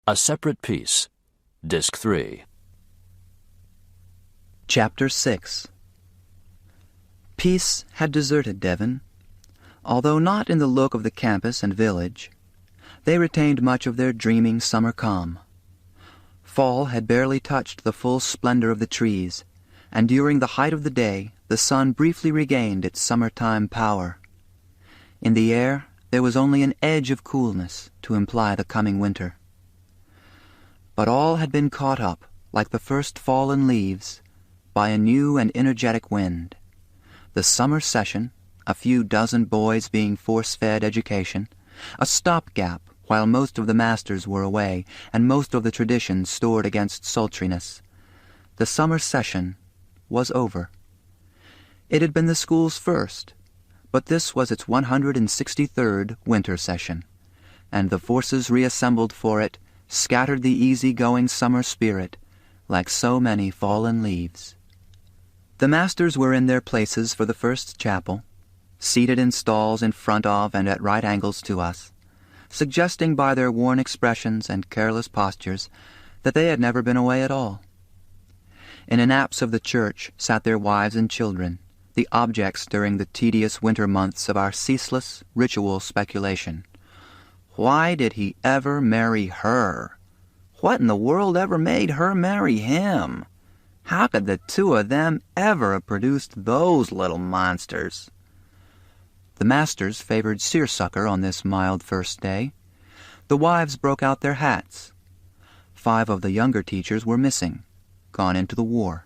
A Separate Piece, Disc 3. Chapter 6. Peace had deserted Devon, although not in the look of the campus and village. They retained much of their dreaming summer calm. Fall had barely touched the full splendor of the trees, and during the height of the day the sun briefly regained its summertime power. In the air there was only an edge of coolness to imply the coming winter. But all had been caught up, like the first fallen leaves, by a new and energetic wind. The summer session, a few dozen boys being force-fed education, a stopgap while most of the masters were away and most of the traditions stored against sultriness. The summer session was over. It had been the school's first, but this was its 163rd winter session, and the forces reassembled for it scattered the easy-going summer spirit like so many fallen leaves. The masters were in their places for the first chapel, seated in stalls in front of and at right angles to us, suggesting by their worn expressions and careless postures that they had never been away at all. In an apse of the church sat their wives and children, the objects during the tedious winter months of our ceaseless ritual speculation. Why did he ever marry her? What in the world ever made her marry him? How could the two of them ever have produced those little monsters? The masters favored seersucker on this mild first day. The wives broke out their hats. 5 of the younger teachers were missing, gone into the war.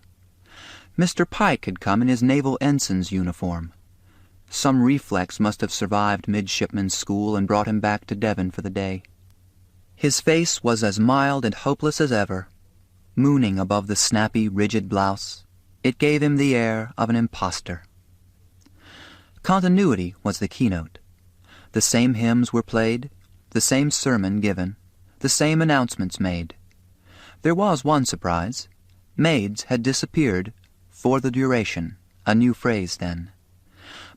Mr. Pike had come in his naval ensign's uniform. Some reflex must have survived midshipman's school and brought him back to Devon for the day. His face was as mild and hopeless as ever, mooning above the snappy, rigid blouse. It gave him the air of an impostor. Continuity was the keynote. The same hymns were played, the same sermon given, the same announcements made. There was one surprise. Maids had disappeared for the duration, a new phrase then.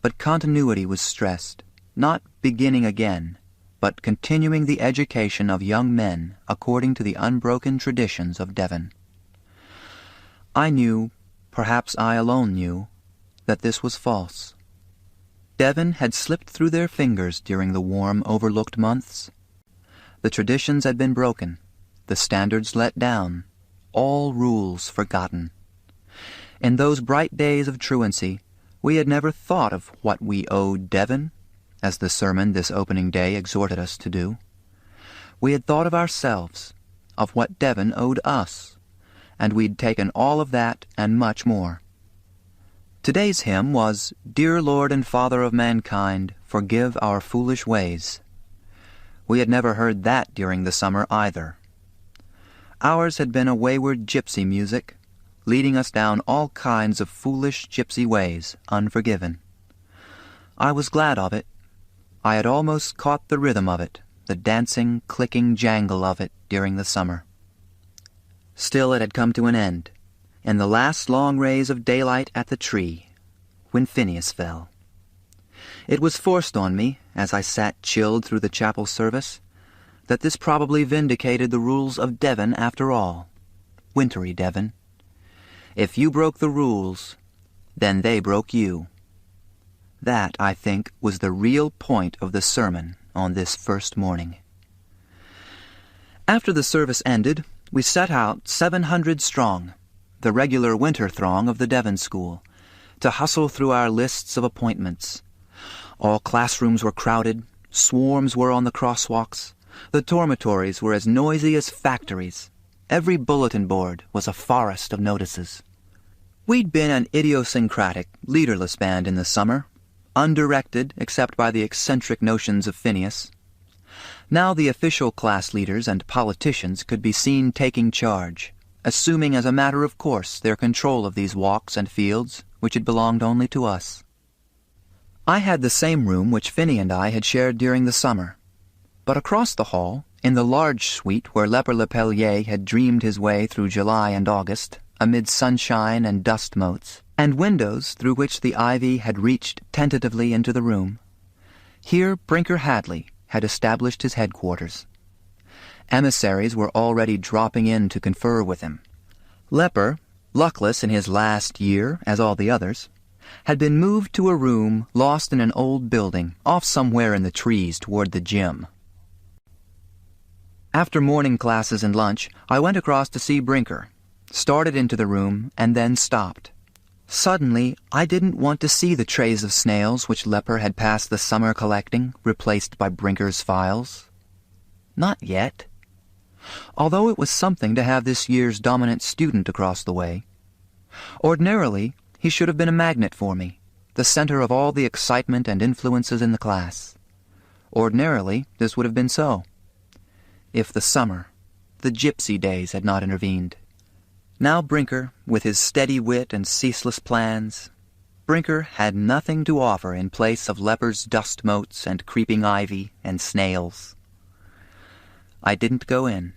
But continuity was stressed, not beginning again, but continuing the education of young men according to the unbroken traditions of Devon. I knew, perhaps I alone knew, that this was false. Devon had slipped through their fingers during the warm, overlooked months. The traditions had been broken, the standards let down, all rules forgotten. In those bright days of truancy, we had never thought of what we owed Devon, as the sermon this opening day exhorted us to do. We had thought of ourselves, of what Devon owed us, and we'd taken all of that and much more. Today's hymn was, "Dear Lord and Father of mankind, forgive our foolish ways." We had never heard that during the summer either. Ours had been a wayward gypsy music, leading us down all kinds of foolish gypsy ways, unforgiven. I was glad of it. I had almost caught the rhythm of it, the dancing, clicking jangle of it during the summer. Still it had come to an end, in the last long rays of daylight at the tree, when Phineas fell. It was forced on me, as I sat chilled through the chapel service, that this probably vindicated the rules of Devon after all, wintry Devon. If you broke the rules, then they broke you. That, I think, was the real point of the sermon on this first morning. After the service ended, we set out 700 strong, the regular winter throng of the Devon School, to hustle through our lists of appointments. All classrooms were crowded, swarms were on the crosswalks, the dormitories were as noisy as factories. Every bulletin board was a forest of notices. We'd been an idiosyncratic, leaderless band in the summer, undirected except by the eccentric notions of Phineas. Now the official class leaders and politicians could be seen taking charge, assuming as a matter of course their control of these walks and fields, which had belonged only to us. I had the same room which Phinney and I had shared during the summer, but across the hall, in the large suite where Leper Lepellier had dreamed his way through July and August, amid sunshine and dust motes, and windows through which the ivy had reached tentatively into the room, here Brinker Hadley had established his headquarters. Emissaries were already dropping in to confer with him. Leper, luckless in his last year, as all the others, had been moved to a room lost in an old building off somewhere in the trees toward the gym. After morning classes and lunch, I went across to see Brinker, started into the room, and then stopped. Suddenly, I didn't want to see the trays of snails which Leper had passed the summer collecting, replaced by Brinker's files. Not yet. Although it was something to have this year's dominant student across the way. Ordinarily, he should have been a magnet for me, the center of all the excitement and influences in the class. Ordinarily, this would have been so, if the summer, the gypsy days, had not intervened. Now Brinker, with his steady wit and ceaseless plans, Brinker had nothing to offer in place of Leper's dust motes and creeping ivy and snails. I didn't go in.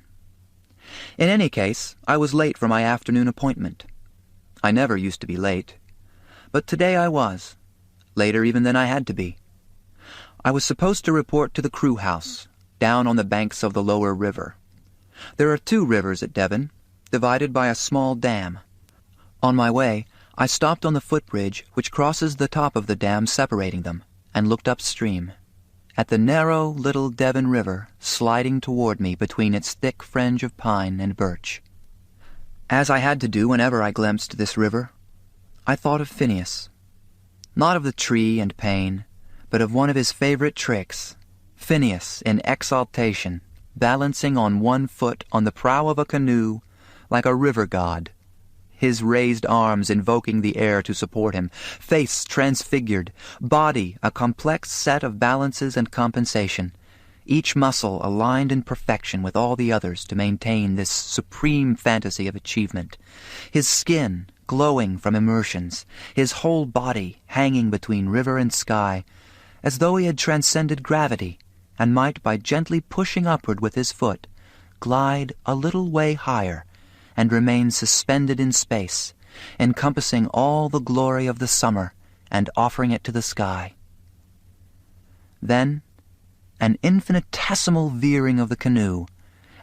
In any case, I was late for my afternoon appointment. I never used to be late, but today I was, later even than I had to be. I was supposed to report to the crew house, down on the banks of the lower river. There are 2 rivers at Devon, divided by a small dam. On my way, I stopped on the footbridge which crosses the top of the dam separating them, and looked upstream, at the narrow little Devon River sliding toward me between its thick fringe of pine and birch. As I had to do whenever I glimpsed this river, I thought of Phineas. Not of the tree and pain, but of one of his favorite tricks, Phineas in exaltation, balancing on one foot on the prow of a canoe like a river god, his raised arms invoking the air to support him, face transfigured, body a complex set of balances and compensation, each muscle aligned in perfection with all the others to maintain this supreme fantasy of achievement, his skin glowing from immersions, his whole body hanging between river and sky, as though he had transcended gravity, and might, by gently pushing upward with his foot, glide a little way higher, and remain suspended in space, encompassing all the glory of the summer and offering it to the sky. Then, an infinitesimal veering of the canoe,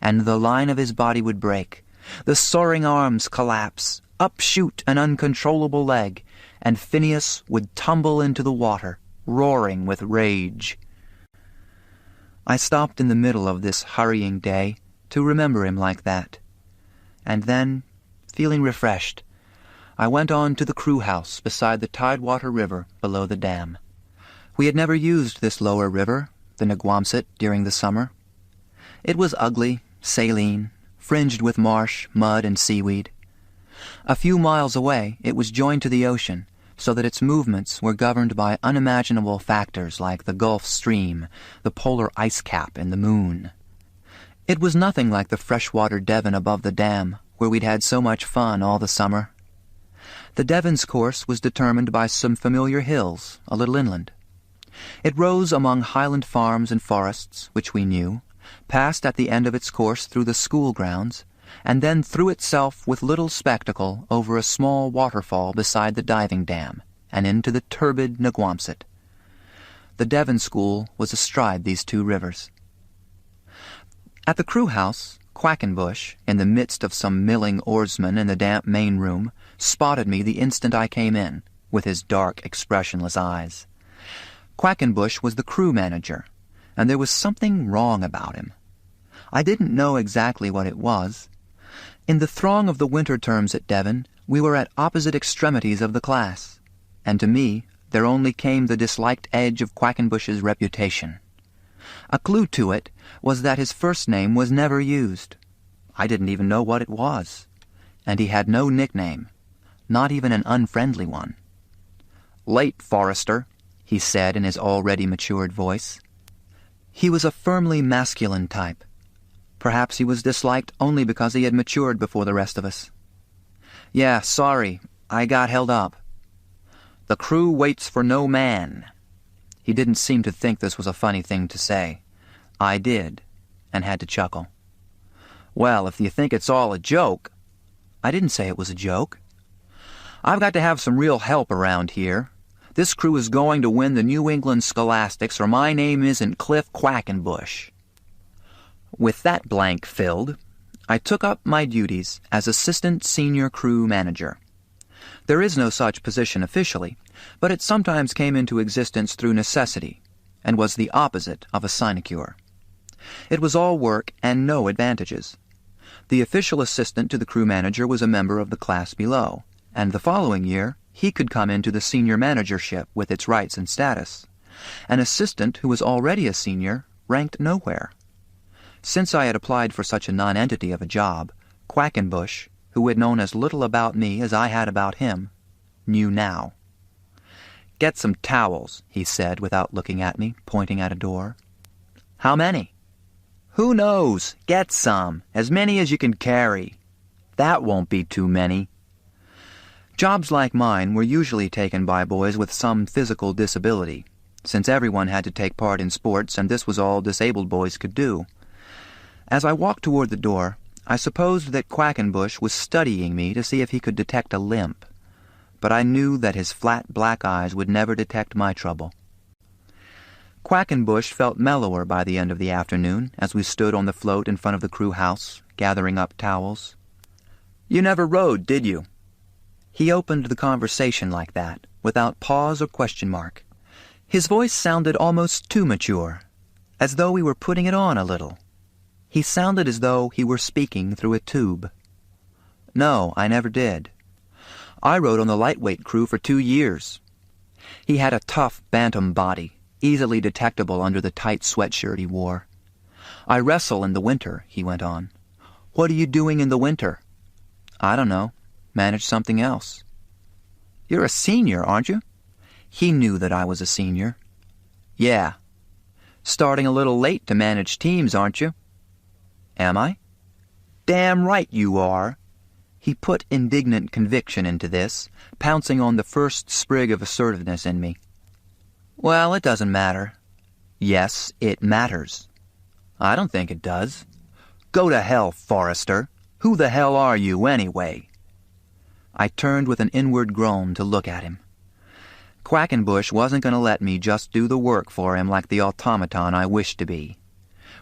and the line of his body would break, the soaring arms collapse, upshoot an uncontrollable leg, and Phineas would tumble into the water, roaring with rage. I stopped in the middle of this hurrying day to remember him like that. And then, feeling refreshed, I went on to the crew house beside the Tidewater River below the dam. We had never used this lower river, the Naguamset, during the summer. It was ugly, saline, fringed with marsh, mud, and seaweed. A few miles away, it was joined to the ocean, so that its movements were governed by unimaginable factors like the Gulf Stream, the polar ice cap, and the moon. It was nothing like the freshwater Devon above the dam, where we'd had so much fun all the summer. The Devon's course was determined by some familiar hills, a little inland. It rose among highland farms and forests, which we knew, passed at the end of its course through the school grounds, and then threw itself with little spectacle over a small waterfall beside the diving dam, and into the turbid Naguamset. The Devon school was astride these 2 rivers. At the crew house, Quackenbush, in the midst of some milling oarsmen in the damp main room, spotted me the instant I came in, with his dark, expressionless eyes. Quackenbush was the crew manager, and there was something wrong about him. I didn't know exactly what it was. In the throng of the winter terms at Devon, we were at opposite extremities of the class, and to me there only came the disliked edge of Quackenbush's reputation. A clue to it was that his first name was never used. I didn't even know what it was, and he had no nickname, not even an unfriendly one. "Late, Forrester," he said in his already matured voice. He was a firmly masculine type. Perhaps he was disliked only because he had matured before the rest of us. "Yeah, sorry, I got held up. The crew waits for no man." He didn't seem to think this was a funny thing to say. I did, and had to chuckle. "Well, if you think it's all a joke—" "I didn't say it was a joke." "I've got to have some real help around here. This crew is going to win the New England Scholastics, or my name isn't Cliff Quackenbush." With that blank filled, I took up my duties as Assistant Senior Crew Manager. There is no such position officially, but it sometimes came into existence through necessity, and was the opposite of a sinecure. It was all work and no advantages. The official assistant to the crew manager was a member of the class below, and the following year he could come into the senior managership with its rights and status. An assistant who was already a senior ranked nowhere. Since I had applied for such a nonentity of a job, Quackenbush, who had known as little about me as I had about him, knew now. "Get some towels," he said without looking at me, pointing at a door. "How many?" "Who knows? Get some. As many as you can carry." "That won't be too many." Jobs like mine were usually taken by boys with some physical disability, since everyone had to take part in sports and this was all disabled boys could do. As I walked toward the door, I supposed that Quackenbush was studying me to see if he could detect a limp, but I knew that his flat black eyes would never detect my trouble. Quackenbush felt mellower by the end of the afternoon as we stood on the float in front of the crew house, gathering up towels. "You never rowed, did you?" He opened the conversation like that, without pause or question mark. His voice sounded almost too mature, as though we were putting it on a little. He sounded as though he were speaking through a tube. "No, I never did. I rowed on the lightweight crew for 2 years. He had a tough bantam body, easily detectable under the tight sweatshirt he wore. "I wrestle in the winter," he went on. "What are you doing in the winter?" "I don't know. Manage something else." "You're a senior, aren't you?" He knew that I was a senior. "Yeah." "Starting a little late to manage teams, aren't you?" "Am I?" "Damn right you are." He put indignant conviction into this, pouncing on the first sprig of assertiveness in me. "Well, it doesn't matter." "Yes, it matters." "I don't think it does." "Go to hell, Forrester. Who the hell are you, anyway?" I turned with an inward groan to look at him. Quackenbush wasn't going to let me just do the work for him like the automaton I wished to be.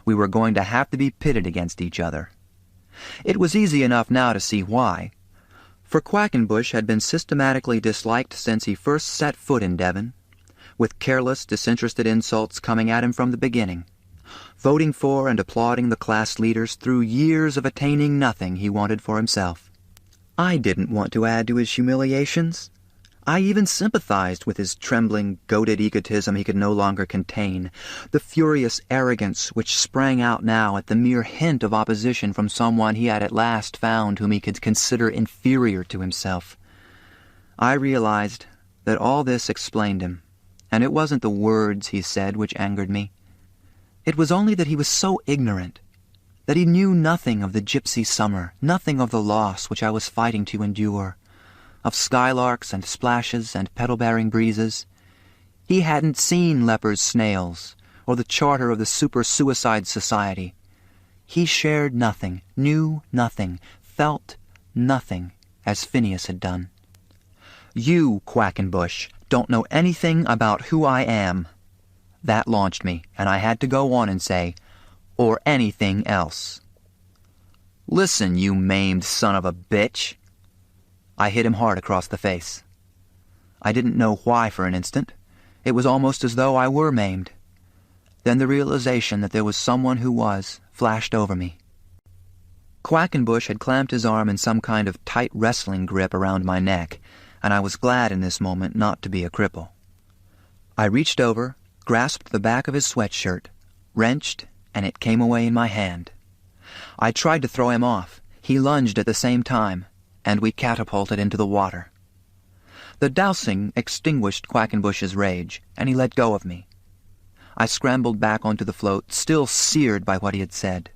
We were going to have to be pitted against each other. It was easy enough now to see why, for Quackenbush had been systematically disliked since he first set foot in Devon, with careless, disinterested insults coming at him from the beginning, voting for and applauding the class leaders through years of attaining nothing he wanted for himself. I didn't want to add to his humiliations. I even sympathized with his trembling, goaded egotism he could no longer contain, the furious arrogance which sprang out now at the mere hint of opposition from someone he had at last found whom he could consider inferior to himself. I realized that all this explained him, and it wasn't the words he said which angered me. It was only that he was so ignorant, that he knew nothing of the gypsy summer, nothing of the loss which I was fighting to endure, of skylarks and splashes and petal-bearing breezes. He hadn't seen lepers' snails, or the charter of the Super-Suicide Society. He shared nothing, knew nothing, felt nothing, as Phineas had done. "You, Quackenbush, don't know anything about who I am." That launched me, and I had to go on and say, "or anything else." "Listen, you maimed son of a bitch." I hit him hard across the face. I didn't know why for an instant. It was almost as though I were maimed. Then the realization that there was someone who was flashed over me. Quackenbush had clamped his arm in some kind of tight wrestling grip around my neck, and I was glad in this moment not to be a cripple. I reached over, grasped the back of his sweatshirt, wrenched, and it came away in my hand. I tried to throw him off. He lunged at the same time, and we catapulted into the water. The dousing extinguished Quackenbush's rage, and he let go of me. I scrambled back onto the float, still seared by what he had said.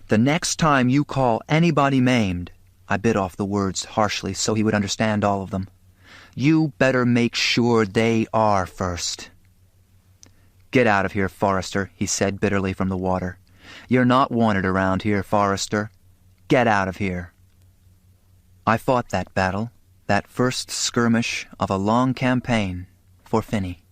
"The next time you call anybody maimed," I bit off the words harshly so he would understand all of them, "you better make sure they are first." "Get out of here, Forrester," he said bitterly from the water. "You're not wanted around here, Forrester. Get out of here." I fought that battle, that first skirmish of a long campaign, for Finney.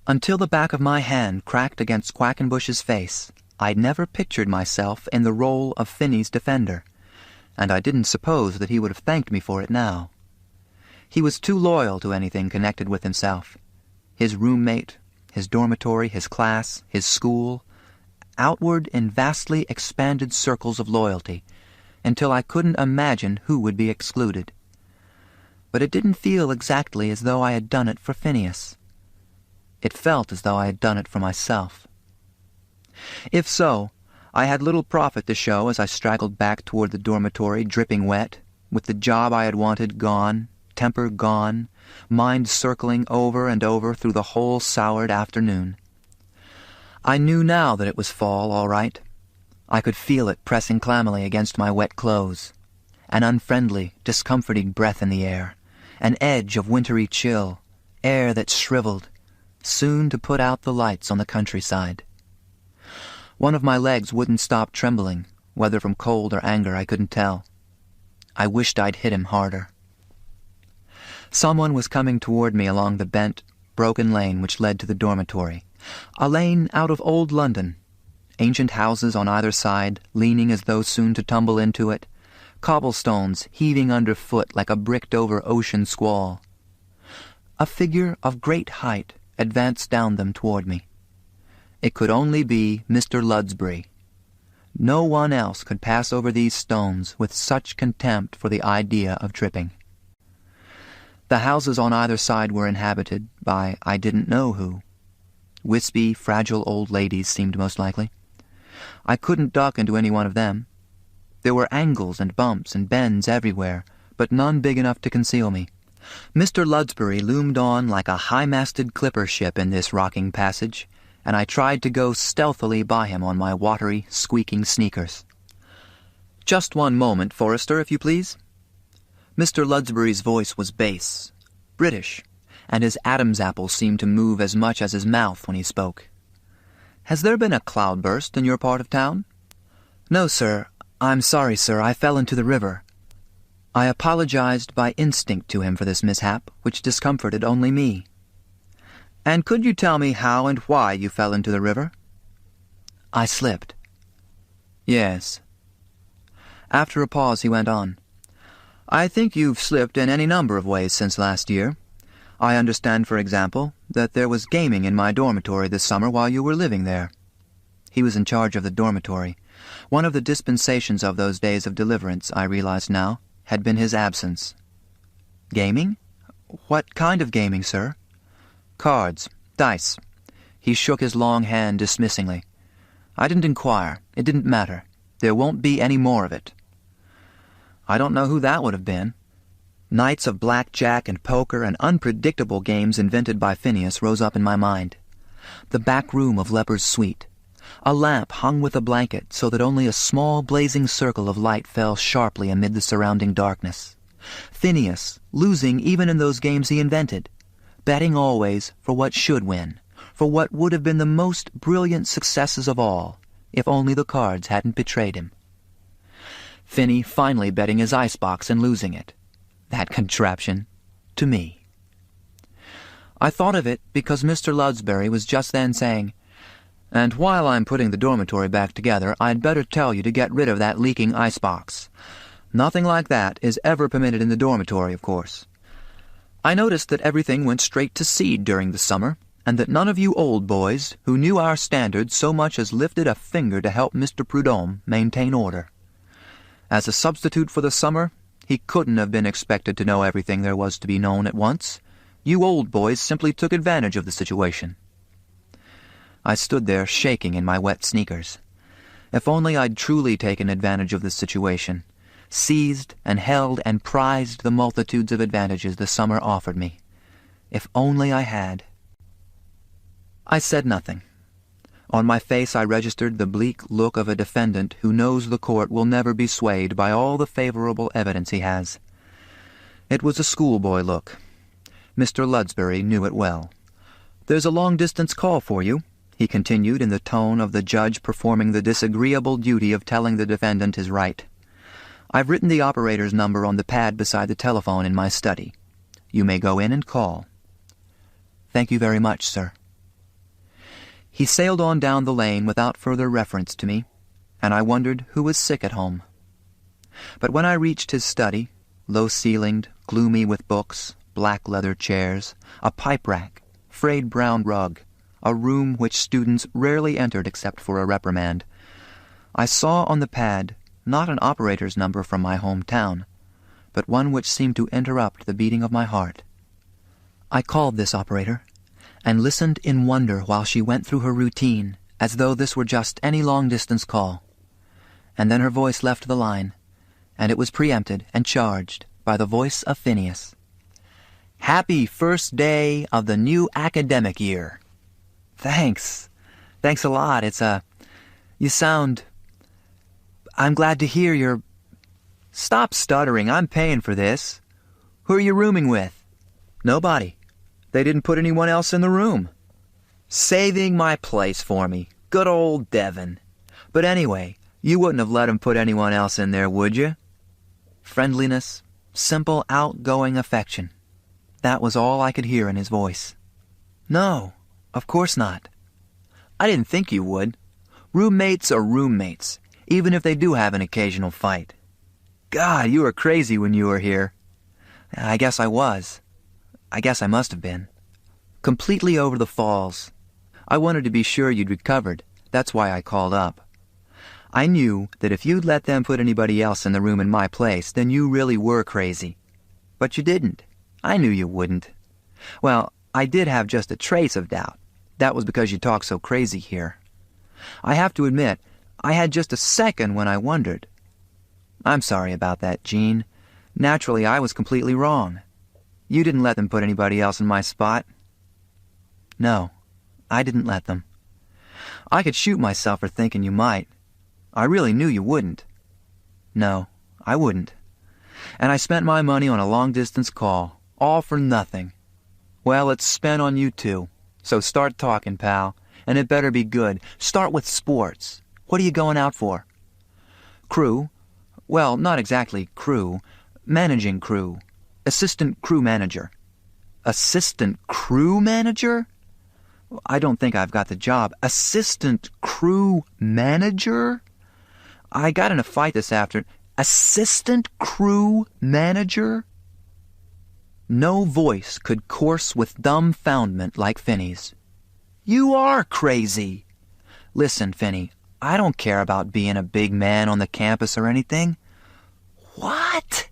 Until the back of my hand cracked against Quackenbush's face, I'd never pictured myself in the role of Finney's defender, and I didn't suppose that he would have thanked me for it now. He was too loyal to anything connected with himself. His roommate, his dormitory, his class, his school, outward in vastly expanded circles of loyalty, until I couldn't imagine who would be excluded. But it didn't feel exactly as though I had done it for Phineas. It felt as though I had done it for myself. If so, I had little profit to show as I straggled back toward the dormitory, dripping wet, with the job I had wanted gone, temper gone, mind circling over and over through the whole soured afternoon. I knew now that it was fall, all right. I could feel it pressing clammily against my wet clothes, an unfriendly, discomforting breath in the air, an edge of wintry chill, air that shriveled, soon to put out the lights on the countryside. One of my legs wouldn't stop trembling, whether from cold or anger I couldn't tell. I wished I'd hit him harder. Someone was coming toward me along the bent, broken lane which led to the dormitory, a lane out of old London, ancient houses on either side leaning as though soon to tumble into it, cobblestones heaving underfoot like a bricked-over ocean squall. A figure of great height advanced down them toward me. It could only be Mr. Ludsbury. No one else could pass over these stones with such contempt for the idea of tripping. The houses on either side were inhabited by I didn't know who. Wispy, fragile old ladies seemed most likely. I couldn't duck into any one of them. There were angles and bumps and bends everywhere, but none big enough to conceal me. Mr. Ludsbury loomed on like a high-masted clipper ship in this rocking passage, and I tried to go stealthily by him on my watery, squeaking sneakers. "Just one moment, Forrester, if you please." Mr. Ludsbury's voice was bass, British, and his Adam's apple seemed to move as much as his mouth when he spoke. "Has there been a cloudburst in your part of town?" "No, sir. I'm sorry, sir. I fell into the river." I apologized by instinct to him for this mishap, which discomforted only me. "And could you tell me how and why you fell into the river?" "I slipped." "Yes." After a pause he went on. "I think you've slipped in any number of ways since last year. I understand, for example, that there was gaming in my dormitory this summer while you were living there." He was in charge of the dormitory. One of the dispensations of those days of deliverance, I realized now, had been his absence. "Gaming? What kind of gaming, sir?" "Cards. Dice." He shook his long hand dismissingly. "I didn't inquire. It didn't matter. There won't be any more of it." I don't know who that would have been. Nights of blackjack and poker and unpredictable games invented by Phineas rose up in my mind. The back room of Leper's Suite. A lamp hung with a blanket so that only a small blazing circle of light fell sharply amid the surrounding darkness. Phineas, losing even in those games he invented, betting always for what should win, for what would have been the most brilliant successes of all, if only the cards hadn't betrayed him. Finney finally betting his icebox and losing it. That contraption. To me. I thought of it because Mr. Ludsbury was just then saying, "And while I'm putting the dormitory back together, I'd better tell you to get rid of that leaking icebox. Nothing like that is ever permitted in the dormitory, of course." I noticed that everything went straight to seed during the summer, and that none of you old boys who knew our standards so much as lifted a finger to help Mr. Prudhomme maintain order. As a substitute for the summer, he couldn't have been expected to know everything there was to be known at once. You old boys simply took advantage of the situation. I stood there shaking in my wet sneakers. If only I'd truly taken advantage of the situation, seized and held and prized the multitudes of advantages the summer offered me. If only I had. I said nothing. On my face I registered the bleak look of a defendant who knows the court will never be swayed by all the favorable evidence he has. It was a schoolboy look. Mr. Ludsbury knew it well. "There's a long-distance call for you," he continued in the tone of the judge performing the disagreeable duty of telling the defendant his right. "I've written the operator's number on the pad beside the telephone in my study. You may go in and call." "Thank you very much, sir." He sailed on down the lane without further reference to me, and I wondered who was sick at home. But when I reached his study, low-ceilinged, gloomy with books, black leather chairs, a pipe rack, frayed brown rug, a room which students rarely entered except for a reprimand, I saw on the pad not an operator's number from my hometown, but one which seemed to interrupt the beating of my heart. I called this operator, and listened in wonder while she went through her routine, as though this were just any long-distance call. And then her voice left the line, and it was preempted and charged by the voice of Phineas. "Happy first day of the new academic year." "Thanks. Thanks a lot. You sound... I'm glad to hear you're... Stop stuttering. I'm paying for this. Who are you rooming with?" "Nobody. They didn't put anyone else in the room." "Saving my place for me. Good old Devon. But anyway, you wouldn't have let him put anyone else in there, would you?" Friendliness, simple, outgoing affection. That was all I could hear in his voice. "No, of course not." "I didn't think you would. Roommates are roommates, even if they do have an occasional fight." "God, you were crazy when you were here." "I guess I was. I guess I must have been." "Completely over the falls. I wanted to be sure you'd recovered. That's why I called up. I knew that if you'd let them put anybody else in the room in my place, then you really were crazy. But you didn't. I knew you wouldn't. Well, I did have just a trace of doubt. That was because you talk so crazy here. I have to admit, I had just a second when I wondered. I'm sorry about that, Jean. Naturally, I was completely wrong. You didn't let them put anybody else in my spot." "No, I didn't let them. I could shoot myself for thinking you might. I really knew you wouldn't." "No, I wouldn't. And I spent my money on a long-distance call, all for nothing. Well, it's spent on you too. So start talking, pal, and it better be good. Start with sports. What are you going out for?" "Crew. Well, not exactly crew. Managing crew. Assistant crew manager." "Assistant crew manager?" "I don't think I've got the job." "Assistant crew manager?" "I got in a fight this afternoon." "Assistant crew manager?" No voice could course with dumbfoundment like Finney's. "You are crazy." "Listen, Finney, I don't care about being a big man on the campus or anything." "What?"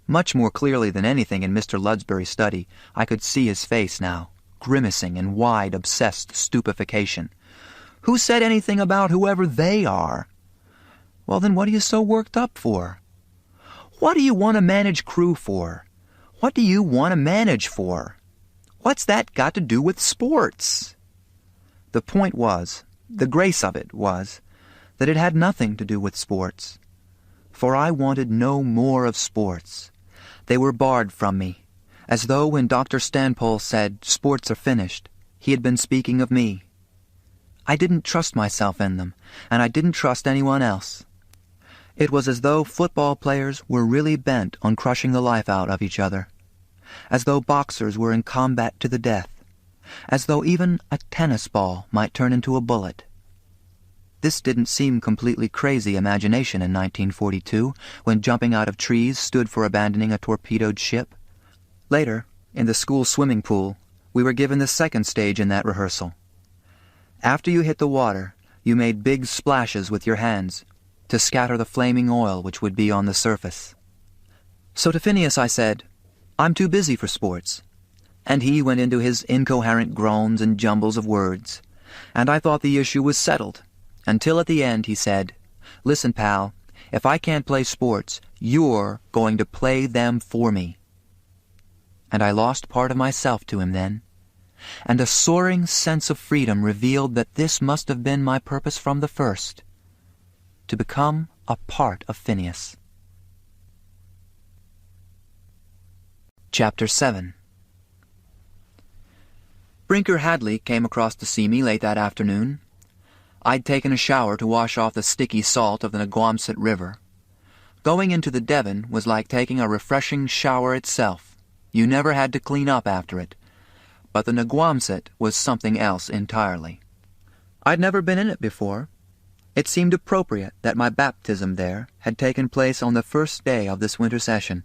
Much more clearly than anything in Mr. Ludsbury's study, I could see his face now, grimacing in wide, obsessed stupefaction. "Who said anything about whoever they are?" "Well, then what are you so worked up for?" "What do you want to manage crew for? What do you want to manage for? What's that got to do with sports?" The point was, the grace of it was, that it had nothing to do with sports. For I wanted no more of sports. They were barred from me, as though when Dr. Stanpole said, "Sports are finished," he had been speaking of me. I didn't trust myself in them, and I didn't trust anyone else. It was as though football players were really bent on crushing the life out of each other, as though boxers were in combat to the death, as though even a tennis ball might turn into a bullet. This didn't seem completely crazy imagination in 1942, when jumping out of trees stood for abandoning a torpedoed ship. Later, in the school swimming pool, we were given the second stage in that rehearsal. After you hit the water, you made big splashes with your hands to scatter the flaming oil which would be on the surface. So to Phineas I said, "I'm too busy for sports." And he went into his incoherent groans and jumbles of words, and I thought the issue was settled, until at the end he said, "Listen, pal, if I can't play sports, you're going to play them for me." And I lost part of myself to him then, and a soaring sense of freedom revealed that this must have been my purpose from the first, to become a part of Phineas. Chapter 7. Brinker Hadley came across to see me late that afternoon. I'd taken a shower to wash off the sticky salt of the Naguamset River. Going into the Devon was like taking a refreshing shower itself. You never had to clean up after it. But the Naguamset was something else entirely. I'd never been in it before. It seemed appropriate that my baptism there had taken place on the first day of this winter session,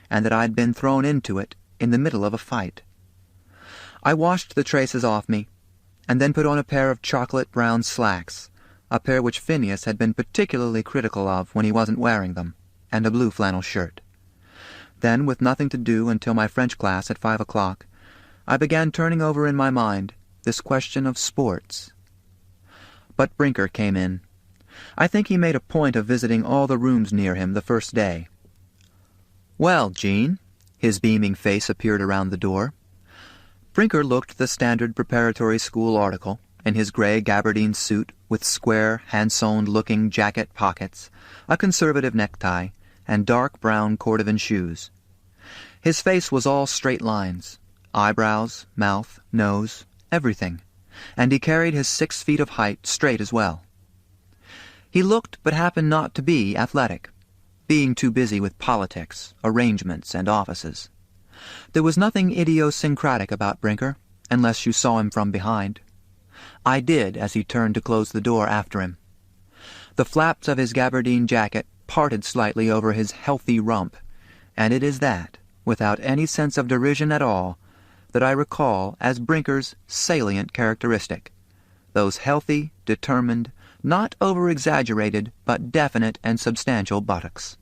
and that I'd been thrown into it in the middle of a fight. I washed the traces off me, and then put on a pair of chocolate-brown slacks, a pair which Phineas had been particularly critical of when he wasn't wearing them, and a blue flannel shirt. Then, with nothing to do until my French class at 5 o'clock, I began turning over in my mind this question of sports. But Brinker came in. I think he made a point of visiting all the rooms near him the first day. "Well, Jean," his beaming face appeared around the door. Brinker looked the standard preparatory school article, in his gray gabardine suit with square, hand-sewn-looking jacket pockets, a conservative necktie, and dark brown cordovan shoes. His face was all straight lines, eyebrows, mouth, nose, everything, and he carried his 6 feet of height straight as well. He looked but happened not to be athletic, being too busy with politics, arrangements, and offices. There was nothing idiosyncratic about Brinker, unless you saw him from behind. I did as he turned to close the door after him. The flaps of his gabardine jacket parted slightly over his healthy rump, and it is that, without any sense of derision at all, that I recall as Brinker's salient characteristic, those healthy, determined, not over-exaggerated, but definite and substantial buttocks.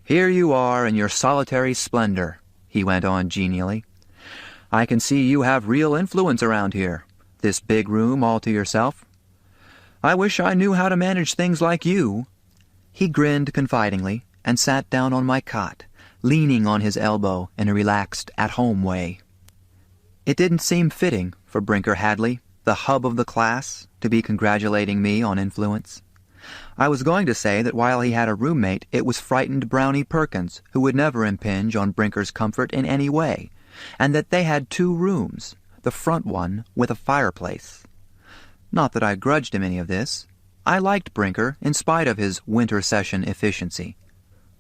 "Here you are in your solitary splendor," he went on genially. "I can see you have real influence around here, this big room all to yourself. I wish I knew how to manage things like you." He grinned confidingly and sat down on my cot, leaning on his elbow in a relaxed, at-home way. It didn't seem fitting for Brinker Hadley, the hub of the class, to be congratulating me on influence. I was going to say that while he had a roommate, it was frightened Brownie Perkins, who would never impinge on Brinker's comfort in any way, and that they had 2 rooms, the front one with a fireplace. Not that I grudged him any of this. I liked Brinker in spite of his winter session efficiency.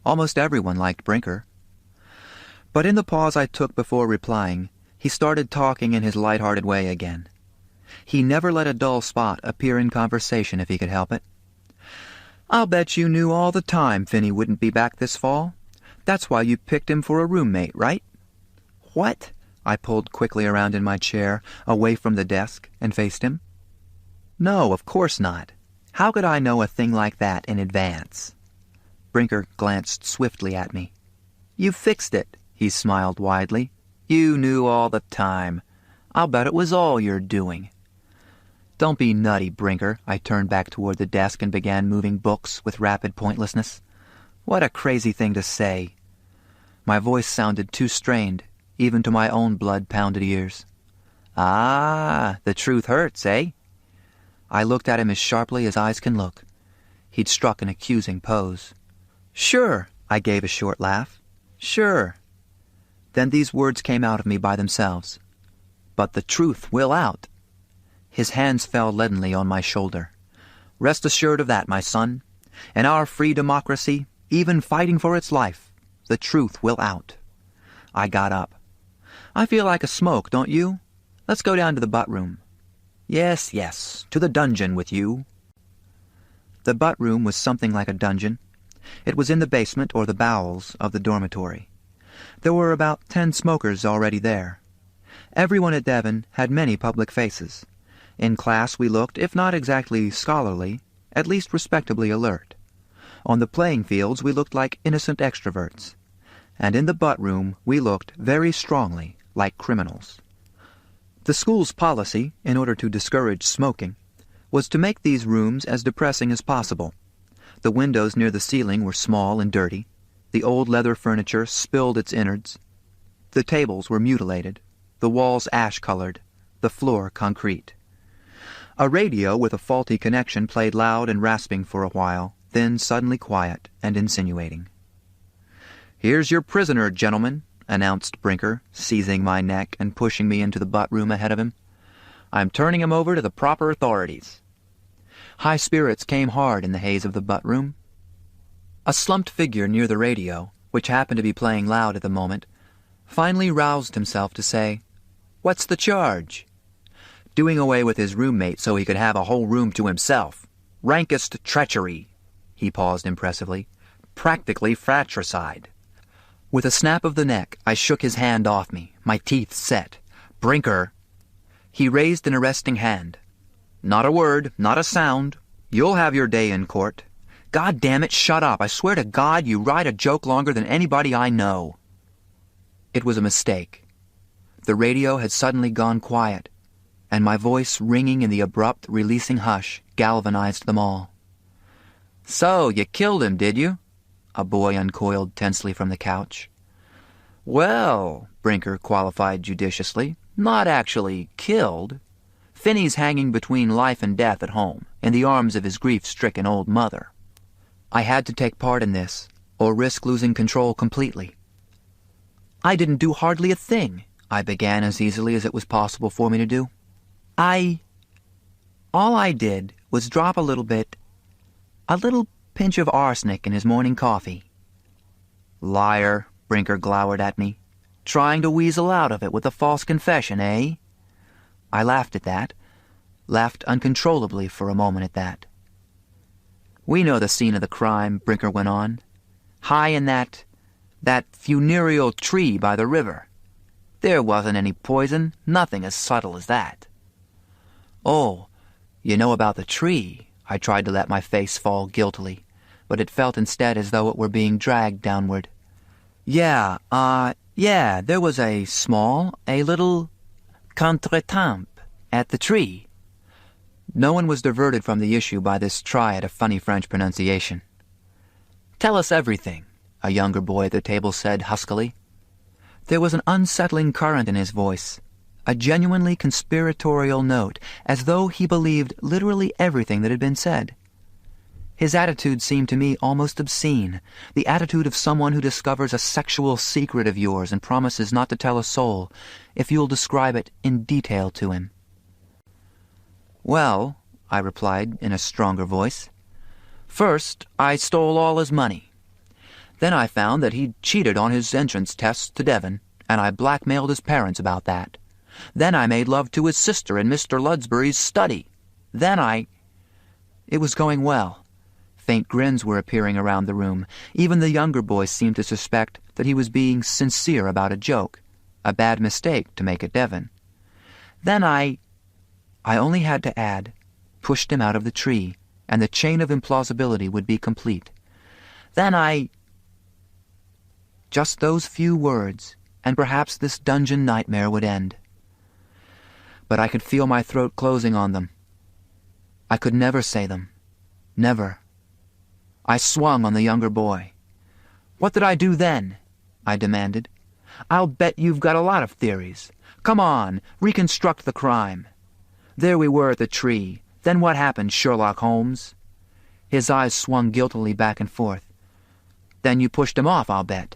Almost everyone liked Brinker. But in the pause I took before replying, he started talking in his light-hearted way again. He never let a dull spot appear in conversation if he could help it. "I'll bet you knew all the time Finney wouldn't be back this fall. That's why you picked him for a roommate, right?" "What?" I pulled quickly around in my chair, away from the desk, and faced him. "No, of course not. How could I know a thing like that in advance?" Brinker glanced swiftly at me. "You fixed it," he smiled widely. "You knew all the time. I'll bet it was all your doing." "Don't be nutty, Brinker." I turned back toward the desk and began moving books with rapid pointlessness. "What a crazy thing to say." My voice sounded too strained, even to my own blood-pounded ears. "Ah, the truth hurts, eh?" I looked at him as sharply as eyes can look. He'd struck an accusing pose. "Sure," I gave a short laugh. "Sure." Then these words came out of me by themselves. "But the truth will out." His hands fell leadenly on my shoulder. "Rest assured of that, my son. In our free democracy, even fighting for its life, the truth will out." I got up. "I feel like a smoke, don't you? Let's go down to the butt room." "Yes, yes, to the dungeon with you." The butt room was something like a dungeon. It was in the basement or the bowels of the dormitory. There were about 10 smokers already there. Everyone at Devon had many public faces. In class we looked, if not exactly scholarly, at least respectably alert. On the playing fields we looked like innocent extroverts. And in the butt room we looked very strongly like criminals. The school's policy, in order to discourage smoking, was to make these rooms as depressing as possible. The windows near the ceiling were small and dirty. The old leather furniture spilled its innards. The tables were mutilated, the walls ash-colored, the floor concrete. A radio with a faulty connection played loud and rasping for a while, then suddenly quiet and insinuating. "Here's your prisoner, gentlemen," announced Brinker, seizing my neck and pushing me into the butt room ahead of him. "I'm turning him over to the proper authorities." High spirits came hard in the haze of the butt room. A slumped figure near the radio, which happened to be playing loud at the moment, finally roused himself to say, "What's the charge?" Doing away with his roommate so he could have a whole room to himself. Rankest treachery. He paused impressively. Practically fratricide. With a snap of the neck, I shook his hand off me, my teeth set. Brinker. He raised an arresting hand. Not a word, not a sound. You'll have your day in court. God damn it, shut up. I swear to God you ride a joke longer than anybody I know. It was a mistake. The radio had suddenly gone quiet, and my voice ringing in the abrupt, releasing hush galvanized them all. So, you killed him, did you? A boy uncoiled tensely from the couch. Well, Brinker qualified judiciously, not actually killed. Finney's hanging between life and death at home, in the arms of his grief-stricken old mother. I had to take part in this, or risk losing control completely. I didn't do hardly a thing, I began as easily as it was possible for me to do. All I did was drop a little pinch of arsenic in his morning coffee. Liar, Brinker glowered at me. Trying to weasel out of it with a false confession, eh? I laughed at that, laughed uncontrollably for a moment at that. We know the scene of the crime, Brinker went on. High in that funereal tree by the river. There wasn't any poison, nothing as subtle as that. Oh, you know about the tree? I tried to let my face fall guiltily, but it felt instead as though it were being dragged downward. Yeah, there was a little contretemps at the tree. No one was diverted from the issue by this try at a funny French pronunciation. Tell us everything, a younger boy at the table said huskily. There was an unsettling current in his voice, a genuinely conspiratorial note, as though he believed literally everything that had been said. His attitude seemed to me almost obscene, the attitude of someone who discovers a sexual secret of yours and promises not to tell a soul if you'll describe it in detail to him. Well, I replied in a stronger voice, first I stole all his money. Then I found that he'd cheated on his entrance tests to Devon, and I blackmailed his parents about that. Then I made love to his sister in Mr. Ludsbury's study. It was going well. Faint grins were appearing around the room. Even the younger boys seemed to suspect that he was being sincere about a joke, a bad mistake to make at Devon. Then I only had to add, pushed him out of the tree, and the chain of implausibility would be complete. Just those few words, and perhaps this dungeon nightmare would end. But I could feel my throat closing on them. I could never say them. Never. I swung on the younger boy. What did I do then? I demanded. I'll bet you've got a lot of theories. Come on, reconstruct the crime. There we were at the tree. Then what happened, Sherlock Holmes? His eyes swung guiltily back and forth. Then you pushed him off, I'll bet.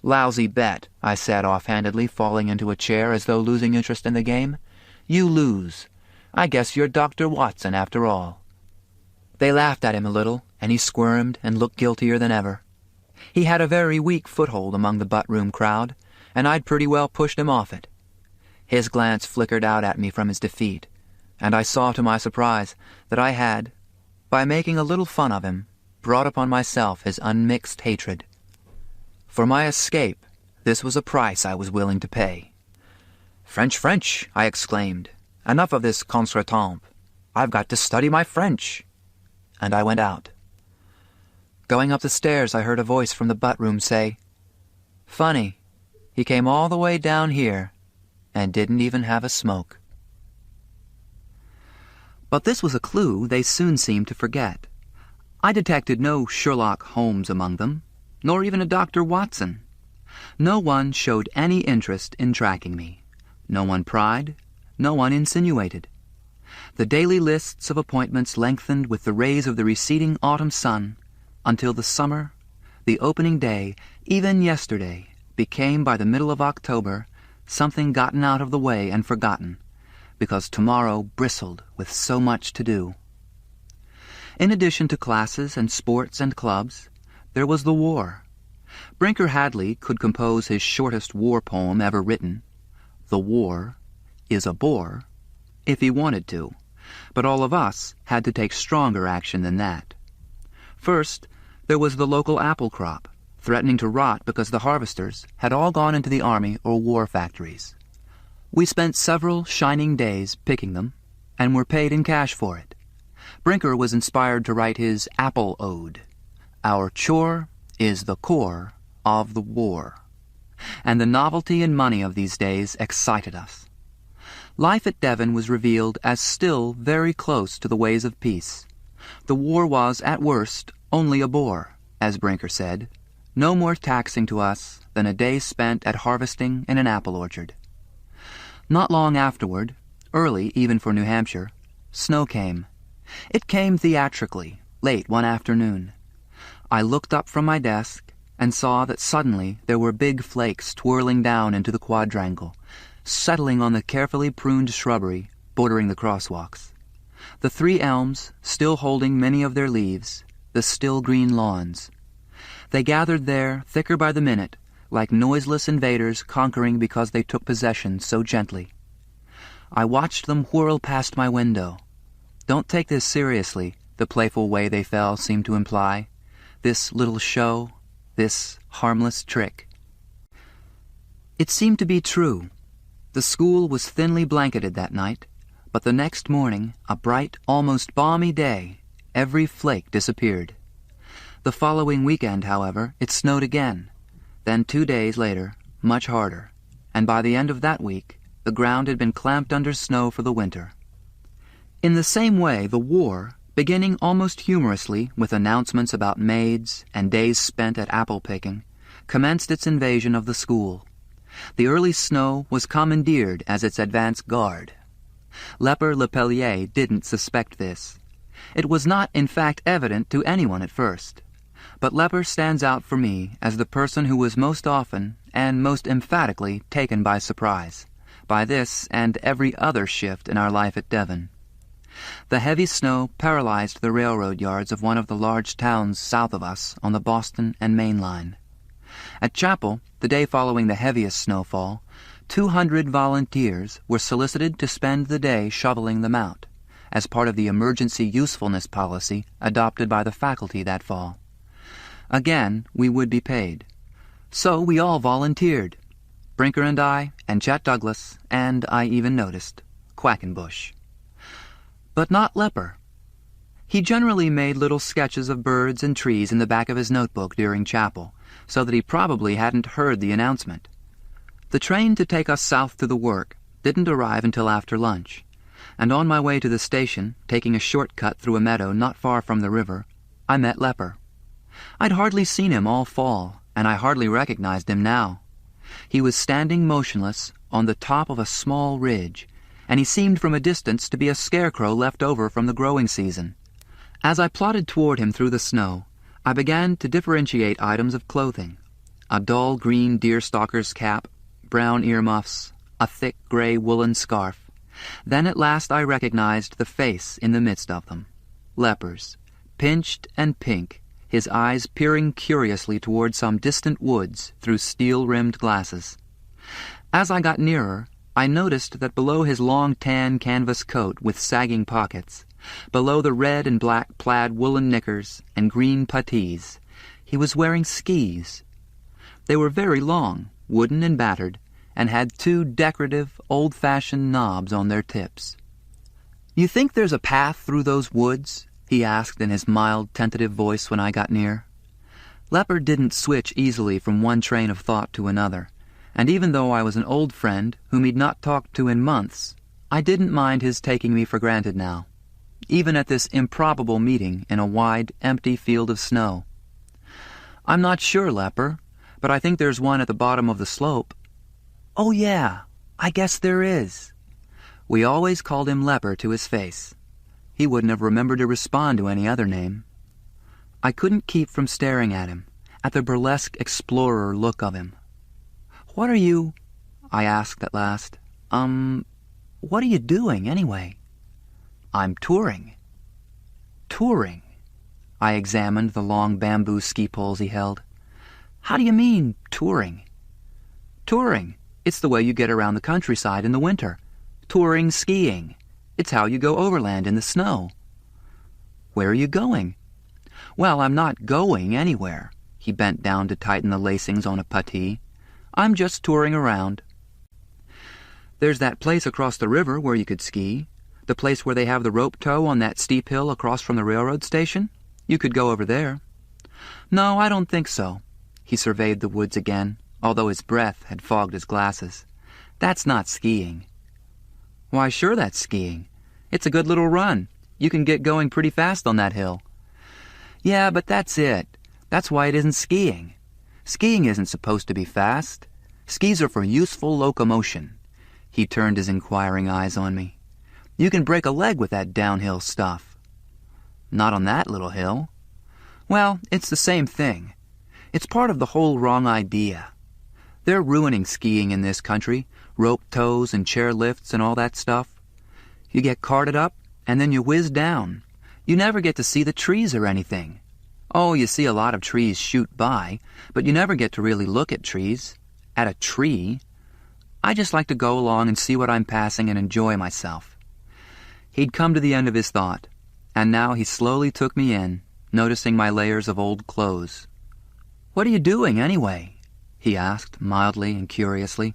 Lousy bet, I said offhandedly, falling into a chair as though losing interest in the game. You lose. I guess you're Dr. Watson after all. They laughed at him a little, and he squirmed and looked guiltier than ever. He had a very weak foothold among the butt-room crowd, and I'd pretty well pushed him off it. His glance flickered out at me from his defeat, and I saw to my surprise that I had, by making a little fun of him, brought upon myself his unmixed hatred. For my escape, this was a price I was willing to pay. French, I exclaimed. Enough of this contretemps. I've got to study my French. And I went out. Going up the stairs, I heard a voice from the butt-room say, Funny, he came all the way down here and didn't even have a smoke. But this was a clue they soon seemed to forget. I detected no Sherlock Holmes among them, nor even a Dr. Watson. No one showed any interest in tracking me. No one pried, no one insinuated. The daily lists of appointments lengthened with the rays of the receding autumn sun until the summer, the opening day, even yesterday, became by the middle of October something gotten out of the way and forgotten, because tomorrow bristled with so much to do. In addition to classes and sports and clubs, there was the war. Brinker Hadley could compose his shortest war poem ever written, The War is a Bore, if he wanted to, but all of us had to take stronger action than that. First, there was the local apple crop, threatening to rot because the harvesters had all gone into the army or war factories. We spent several shining days picking them, and were paid in cash for it. Brinker was inspired to write his Apple Ode. Our chore is the core of the war. And the novelty and money of these days excited us. Life at Devon was revealed as still very close to the ways of peace. The war was, at worst, only a bore, as Brinker said, no more taxing to us than a day spent at harvesting in an apple orchard. Not long afterward, early even for New Hampshire, snow came. It came theatrically, late one afternoon. I looked up from my desk and saw that suddenly there were big flakes twirling down into the quadrangle, settling on the carefully pruned shrubbery bordering the crosswalks. The 3 elms still holding many of their leaves, the still green lawns. They gathered there, thicker by the minute, like noiseless invaders conquering because they took possession so gently. I watched them whirl past my window. Don't take this seriously, the playful way they fell seemed to imply. This little show, this harmless trick. It seemed to be true. The school was thinly blanketed that night, but the next morning, a bright, almost balmy day, every flake disappeared. The following weekend, however, it snowed again. Then 2 days later, much harder, and by the end of that week, the ground had been clamped under snow for the winter. In the same way, the war, beginning almost humorously with announcements about maids and days spent at apple picking, commenced its invasion of the school. The early snow was commandeered as its advance guard. Leper Lepellier didn't suspect this. It was not, in fact, evident to anyone at first. But Leper stands out for me as the person who was most often and most emphatically taken by surprise, by this and every other shift in our life at Devon. The heavy snow paralyzed the railroad yards of one of the large towns south of us on the Boston and Maine line. At Chapel, the day following the heaviest snowfall, 200 volunteers were solicited to spend the day shoveling them out, as part of the emergency usefulness policy adopted by the faculty that fall. Again, we would be paid. So we all volunteered. Brinker and I, and Chet Douglas, and I even noticed, Quackenbush. But not Leper. He generally made little sketches of birds and trees in the back of his notebook during chapel, so that he probably hadn't heard the announcement. The train to take us south to the work didn't arrive until after lunch, and on my way to the station, taking a shortcut through a meadow not far from the river, I met Leper. I'd hardly seen him all fall, and I hardly recognized him now. He was standing motionless on the top of a small ridge, and he seemed from a distance to be a scarecrow left over from the growing season. As I plodded toward him through the snow, I began to differentiate items of clothing. A dull green deerstalker's cap, brown earmuffs, a thick gray woolen scarf. Then at last I recognized the face in the midst of them. Leper's, pinched and pink, his eyes peering curiously toward some distant woods through steel-rimmed glasses. As I got nearer, I noticed that below his long tan canvas coat with sagging pockets, below the red and black plaid woolen knickers and green puttees, he was wearing skis. They were very long, wooden and battered, and had 2 decorative, old-fashioned knobs on their tips. "You think there's a path through those woods?" he asked in his mild, tentative voice when I got near. Leper didn't switch easily from one train of thought to another, and even though I was an old friend whom he'd not talked to in months, I didn't mind his taking me for granted now, even at this improbable meeting in a wide, empty field of snow. "I'm not sure, Leper, but I think there's one at the bottom of the slope." "Oh, yeah, I guess there is." We always called him Leper to his face. He wouldn't have remembered to respond to any other name. I couldn't keep from staring at him, at the burlesque explorer look of him. "What are you—" I asked at last. What are you doing, anyway?" "I'm touring." "Touring?" I examined the long bamboo ski poles he held. "How do you mean, touring?" "Touring. It's the way you get around the countryside in the winter. Touring skiing. It's how you go overland in the snow." "Where are you going?" "Well, I'm not going anywhere." He bent down to tighten the lacings on a puttee. "I'm just touring around." "There's that place across the river where you could ski. The place where they have the rope tow on that steep hill across from the railroad station. You could go over there." "No, I don't think so." He surveyed the woods again, although his breath had fogged his glasses. "That's not skiing." "Why, sure that's skiing. It's a good little run. You can get going pretty fast on that hill." "Yeah, but that's it. That's why it isn't skiing. Skiing isn't supposed to be fast. Skis are for useful locomotion." He turned his inquiring eyes on me. "You can break a leg with that downhill stuff." "Not on that little hill." "Well, it's the same thing. It's part of the whole wrong idea. They're ruining skiing in this country, rope tows and chair lifts and all that stuff. You get carted up, and then you whiz down. You never get to see the trees or anything. Oh, you see a lot of trees shoot by, but you never get to really look at trees. At a tree. I just like to go along and see what I'm passing and enjoy myself." He'd come to the end of his thought, and now he slowly took me in, noticing my layers of old clothes. "What are you doing, anyway?" he asked, mildly and curiously.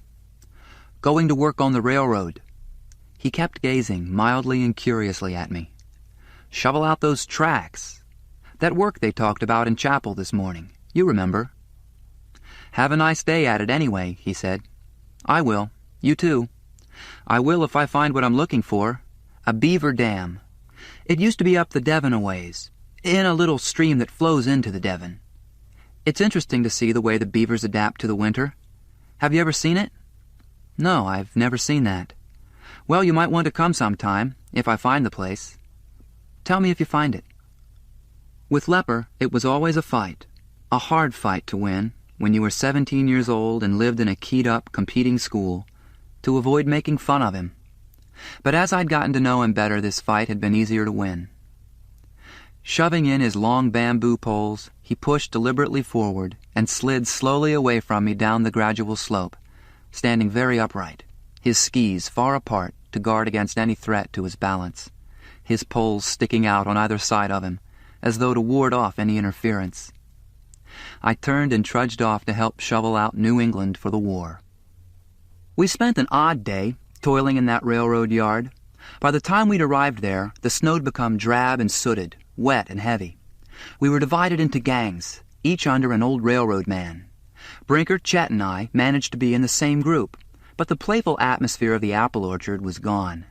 "Going to work on the railroad." He kept gazing mildly and curiously at me. "Shovel out those tracks. That work they talked about in chapel this morning. You remember." "Have a nice day at it anyway," he said. "I will. You too." "I will if I find what I'm looking for. A beaver dam. It used to be up the Devon a ways, in a little stream that flows into the Devon. It's interesting to see the way the beavers adapt to the winter. Have you ever seen it?" "No, I've never seen that." "Well, you might want to come sometime, if I find the place." "Tell me if you find it." With Lepper, it was always a fight, a hard fight to win, when you were 17 years old and lived in a keyed-up, competing school, to avoid making fun of him. But as I'd gotten to know him better, this fight had been easier to win. Shoving in his long bamboo poles, he pushed deliberately forward and slid slowly away from me down the gradual slope, standing very upright, his skis far apart to guard against any threat to his balance, his poles sticking out on either side of him, as though to ward off any interference. I turned and trudged off to help shovel out New England for the war. We spent an odd day, toiling in that railroad yard. By the time we'd arrived there, the snow'd become drab and sooted, wet and heavy. We were divided into gangs, each under an old railroad man. Brinker, Chet, and I managed to be in the same group, but the playful atmosphere of the apple orchard was gone.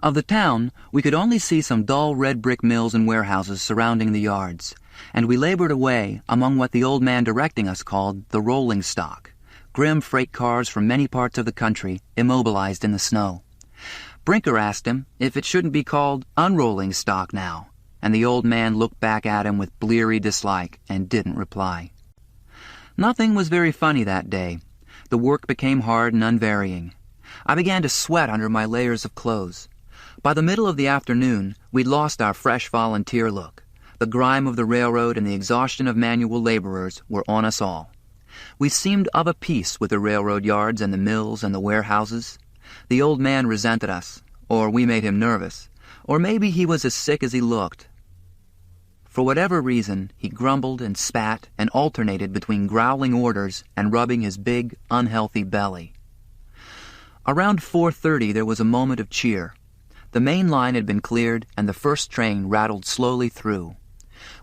Of the town, we could only see some dull red brick mills and warehouses surrounding the yards, and we labored away among what the old man directing us called the rolling stock, grim freight cars from many parts of the country immobilized in the snow. Brinker asked him if it shouldn't be called unrolling stock now, and the old man looked back at him with bleary dislike and didn't reply. Nothing was very funny that day. The work became hard and unvarying. I began to sweat under my layers of clothes. By the middle of the afternoon, we'd lost our fresh volunteer look. The grime of the railroad and the exhaustion of manual laborers were on us all. We seemed of a piece with the railroad yards and the mills and the warehouses. The old man resented us, or we made him nervous, or maybe he was as sick as he looked. For whatever reason, he grumbled and spat and alternated between growling orders and rubbing his big, unhealthy belly. Around 4:30 there was a moment of cheer. The main line had been cleared and the first train rattled slowly through.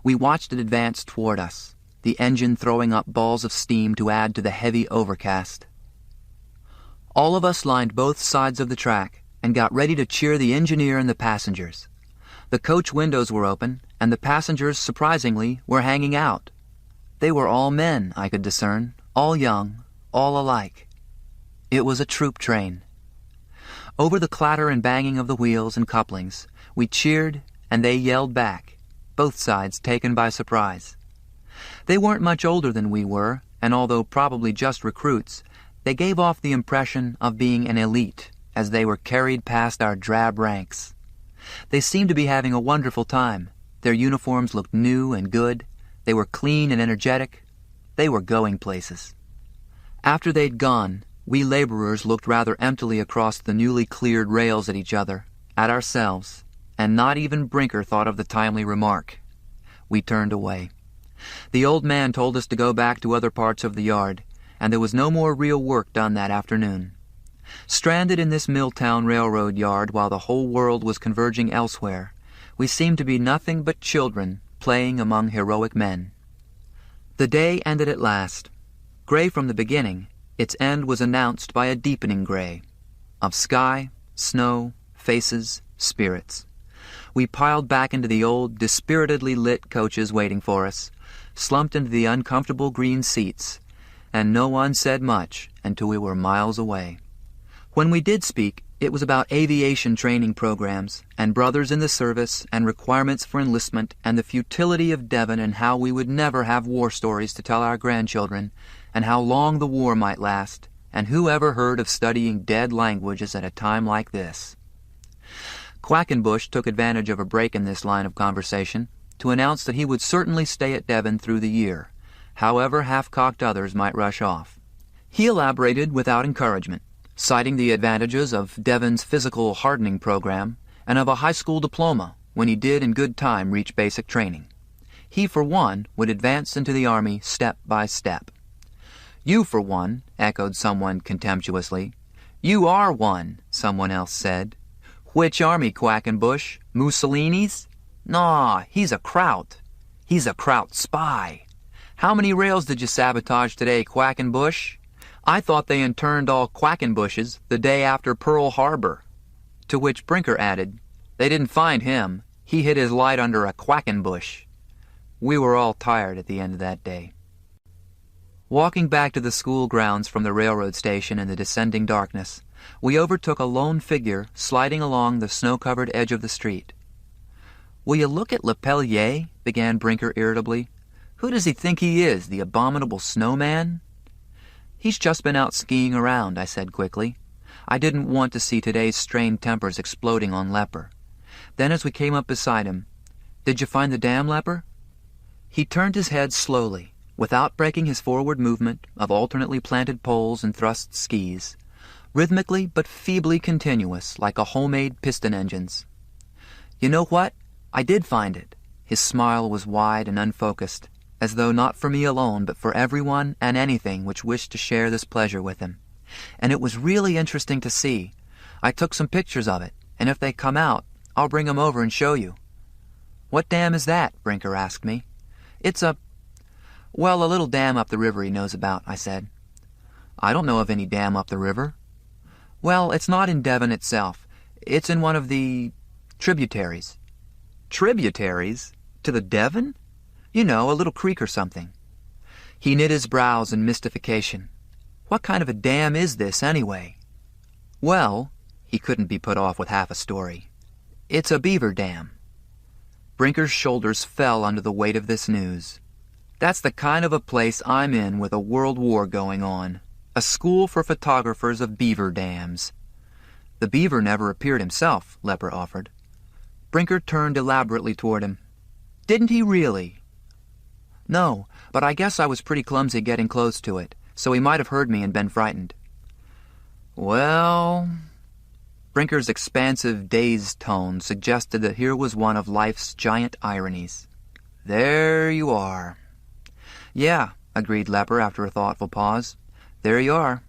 We watched it advance toward us, the engine throwing up balls of steam to add to the heavy overcast. All of us lined both sides of the track and got ready to cheer the engineer and the passengers. The coach windows were open, and the passengers, surprisingly, were hanging out. They were all men, I could discern, all young, all alike. It was a troop train. Over the clatter and banging of the wheels and couplings, we cheered, and they yelled back, both sides taken by surprise. They weren't much older than we were, and although probably just recruits, they gave off the impression of being an elite as they were carried past our drab ranks. They seemed to be having a wonderful time. Their uniforms looked new and good. They were clean and energetic. They were going places. After they'd gone, we laborers looked rather emptily across the newly cleared rails at each other at ourselves, and not even Brinker thought of the timely remark. We turned away. The old man told us to go back to other parts of the yard, and there was no more real work done that afternoon. Stranded in this Milltown railroad yard while the whole world was converging elsewhere, we seemed to be nothing but children playing among heroic men. The day ended at last. Gray from the beginning, its end was announced by a deepening gray, of sky, snow, faces, spirits. We piled back into the old, dispiritedly lit coaches waiting for us, slumped into the uncomfortable green seats, and no one said much until we were miles away. When we did speak, it was about aviation training programs, and brothers in the service, and requirements for enlistment, and the futility of Devon, and how we would never have war stories to tell our grandchildren, and how long the war might last, and who ever heard of studying dead languages at a time like this? Quackenbush took advantage of a break in this line of conversation to announce that he would certainly stay at Devon through the year, however half-cocked others might rush off. He elaborated without encouragement, citing the advantages of Devon's physical hardening program and of a high school diploma when he did in good time reach basic training. He, for one, would advance into the Army step by step. "You, for one," echoed someone contemptuously. "You are one," someone else said. "Which army, Quackenbush? Mussolini's? Naw, he's a Kraut. He's a Kraut spy. How many rails did you sabotage today, Quackenbush? I thought they interned all Quackenbushes the day after Pearl Harbor." To which Brinker added, "They didn't find him. He hid his light under a Quackenbush." We were all tired at the end of that day. Walking back to the school grounds from the railroad station in the descending darkness, we overtook a lone figure sliding along the snow-covered edge of the street. "Will you look at Lepellier?" began Brinker irritably. "Who does he think he is, the abominable snowman?" "He's just been out skiing around," I said quickly. I didn't want to see today's strained tempers exploding on Lepper. Then as we came up beside him, "Did you find the dam, Lepper?" He turned his head slowly, without breaking his forward movement of alternately planted poles and thrust skis, rhythmically but feebly continuous like a homemade piston engine's. "You know what? I did find it." His smile was wide and unfocused, as though not for me alone but for everyone and anything which wished to share this pleasure with him. And it was really interesting to see. I took some pictures of it, and if they come out, I'll bring 'em over and show you. "What dam is that?" Brinker asked me. "It's a little dam up the river he knows about," I said. "I don't know of any dam up the river." "Well, it's not in Devon itself. It's in one of the tributaries." "Tributaries? To the Devon? You know, a little creek or something." He knit his brows in mystification. "What kind of a dam is this, anyway?" "Well," he couldn't be put off with half a story, "it's a beaver dam." Brinker's shoulders fell under the weight of this news. "That's the kind of a place I'm in with a world war going on. A school for photographers of beaver dams." "The beaver never appeared himself," Lepper offered. Brinker turned elaborately toward him. "Didn't he really?" "No, but I guess I was pretty clumsy getting close to it, so he might have heard me and been frightened." "Well..." Brinker's expansive, dazed tone suggested that here was one of life's giant ironies. "There you are." "Yeah," agreed Lepper after a thoughtful pause. "There you are."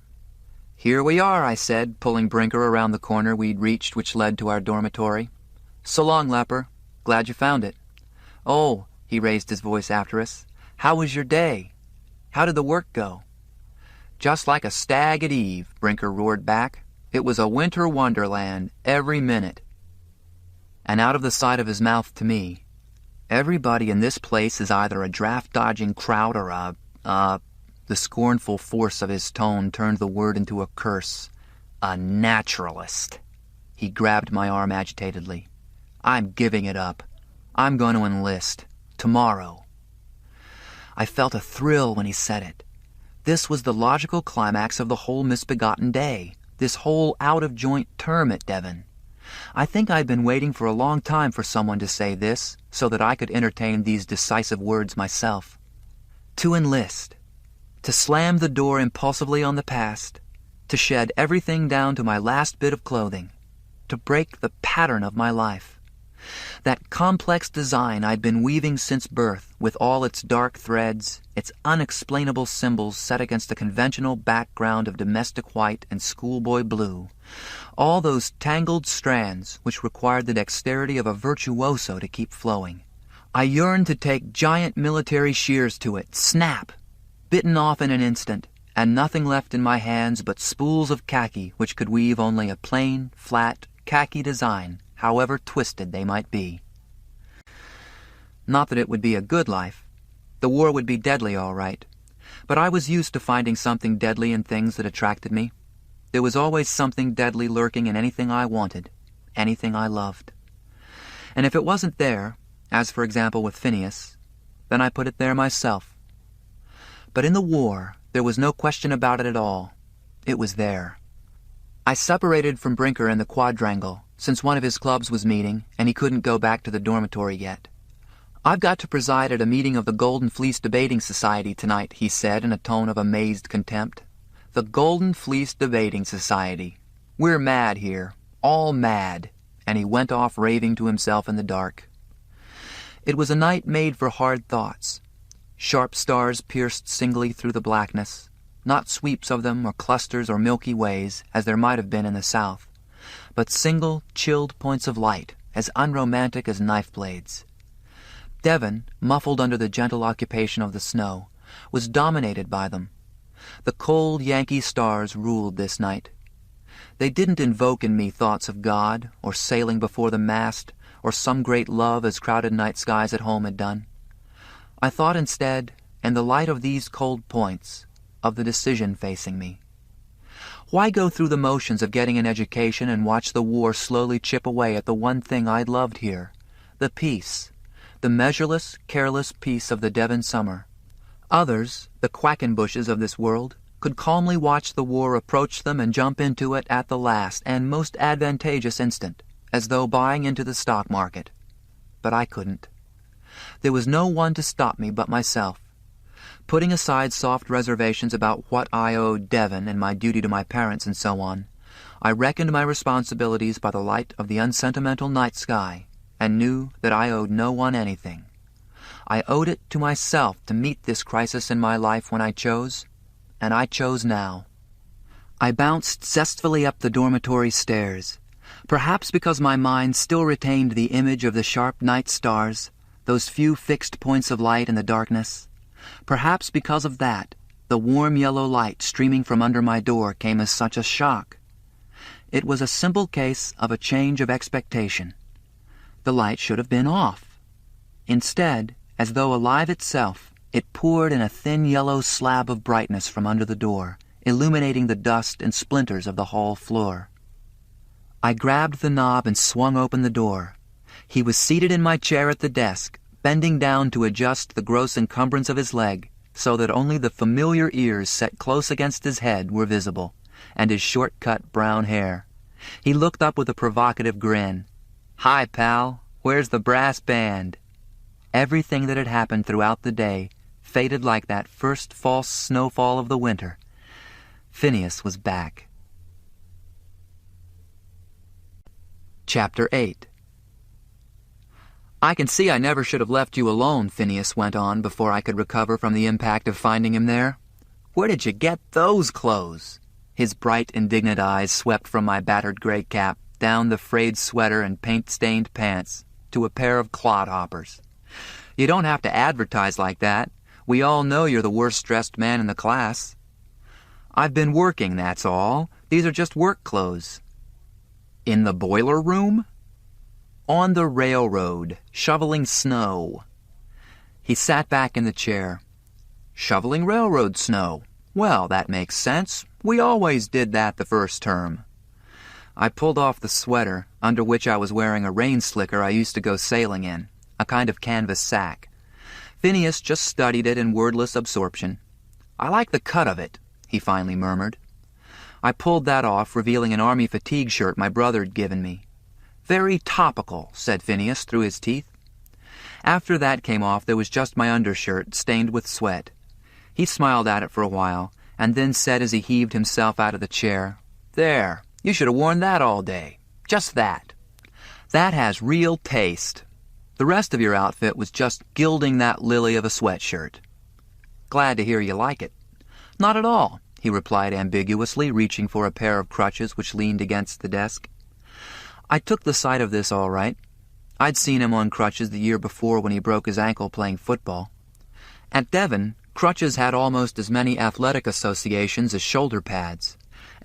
"Here we are," I said, pulling Brinker around the corner we'd reached which led to our dormitory. "So long, Lepper. Glad you found it." "Oh," he raised his voice after us. "How was your day? How did the work go?" "Just like a stag at eve," Brinker roared back. "It was a winter wonderland, every minute." And out of the side of his mouth to me, "Everybody in this place is either a draft-dodging Kraut or the scornful force of his tone turned the word into a curse. "A naturalist." He grabbed my arm agitatedly. "I'm giving it up. I'm going to enlist. Tomorrow." I felt a thrill when he said it. This was the logical climax of the whole misbegotten day, this whole out-of-joint term at Devon. I think I'd been waiting for a long time for someone to say this, so that I could entertain these decisive words myself. To enlist. To slam the door impulsively on the past. To shed everything down to my last bit of clothing. to break the pattern of my life. That complex design I'd been weaving since birth, with all its dark threads, its unexplainable symbols set against a conventional background of domestic white and schoolboy blue, all those tangled strands which required the dexterity of a virtuoso to keep flowing. I yearned to take giant military shears to it, snap, bitten off in an instant, and nothing left in my hands but spools of khaki which could weave only a plain, flat, khaki design, however twisted they might be. Not that it would be a good life. The war would be deadly, all right. But I was used to finding something deadly in things that attracted me. There was always something deadly lurking in anything I wanted, anything I loved. And if it wasn't there, as for example with Phineas, then I put it there myself. But in the war, there was no question about it at all. It was there. I separated from Brinker in the quadrangle, since one of his clubs was meeting, and he couldn't go back to the dormitory yet. "I've got to preside at a meeting of the Golden Fleece Debating Society tonight," he said in a tone of amazed contempt. "The Golden Fleece Debating Society. We're mad here, all mad," and he went off raving to himself in the dark. It was a night made for hard thoughts. Sharp stars pierced singly through the blackness, not sweeps of them or clusters or Milky Ways, as there might have been in the south, but single, chilled points of light, as unromantic as knife blades. Devon, muffled under the gentle occupation of the snow, was dominated by them. The cold Yankee stars ruled this night. They didn't invoke in me thoughts of God, or sailing before the mast, or some great love as crowded night skies at home had done. I thought instead, in the light of these cold points, of the decision facing me. Why go through the motions of getting an education and watch the war slowly chip away at the one thing I'd loved here, the peace, the measureless, careless peace of the Devon summer? Others, the Quackenbushes of this world, could calmly watch the war approach them and jump into it at the last and most advantageous instant, as though buying into the stock market. But I couldn't. There was no one to stop me but myself. Putting aside soft reservations about what I owed Devon and my duty to my parents and so on, I reckoned my responsibilities by the light of the unsentimental night sky, and knew that I owed no one anything. I owed it to myself to meet this crisis in my life when I chose, and I chose now. I bounced zestfully up the dormitory stairs, perhaps because my mind still retained the image of the sharp night stars, those few fixed points of light in the darkness. Perhaps because of that, the warm yellow light streaming from under my door came as such a shock. It was a simple case of a change of expectation. The light should have been off. Instead, as though alive itself, it poured in a thin yellow slab of brightness from under the door, illuminating the dust and splinters of the hall floor. I grabbed the knob and swung open the door. He was seated in my chair at the desk, bending down to adjust the gross encumbrance of his leg, so that only the familiar ears set close against his head were visible, and his short-cut brown hair. He looked up with a provocative grin. "Hi, pal. Where's the brass band?" Everything that had happened throughout the day faded like that first false snowfall of the winter. Phineas was back. Chapter 8. "I can see I never should have left you alone," Phineas went on before I could recover from the impact of finding him there. "Where did you get those clothes?" His bright, indignant eyes swept from my battered gray cap, down the frayed sweater and paint-stained pants, to a pair of clodhoppers. "You don't have to advertise like that. We all know you're the worst-dressed man in the class." "I've been working, that's all. These are just work clothes." "In the boiler room?" "On the railroad, shoveling snow." He sat back in the chair. "Shoveling railroad snow. Well, that makes sense. We always did that the first term." I pulled off the sweater, under which I was wearing a rain slicker I used to go sailing in, a kind of canvas sack. Phineas just studied it in wordless absorption. "I like the cut of it," he finally murmured. I pulled that off, revealing an army fatigue shirt my brother had given me. "Very topical," said Phineas through his teeth. After that came off, there was just my undershirt, stained with sweat. He smiled at it for a while, and then said as he heaved himself out of the chair, "There, you should have worn that all day. Just that. That has real taste. The rest of your outfit was just gilding that lily of a sweatshirt. Glad to hear you like it. Not at all, he replied ambiguously, reaching for a pair of crutches which leaned against the desk. I took the sight of this all right. I'd seen him on crutches the year before when he broke his ankle playing football. At Devon, crutches had almost as many athletic associations as shoulder pads,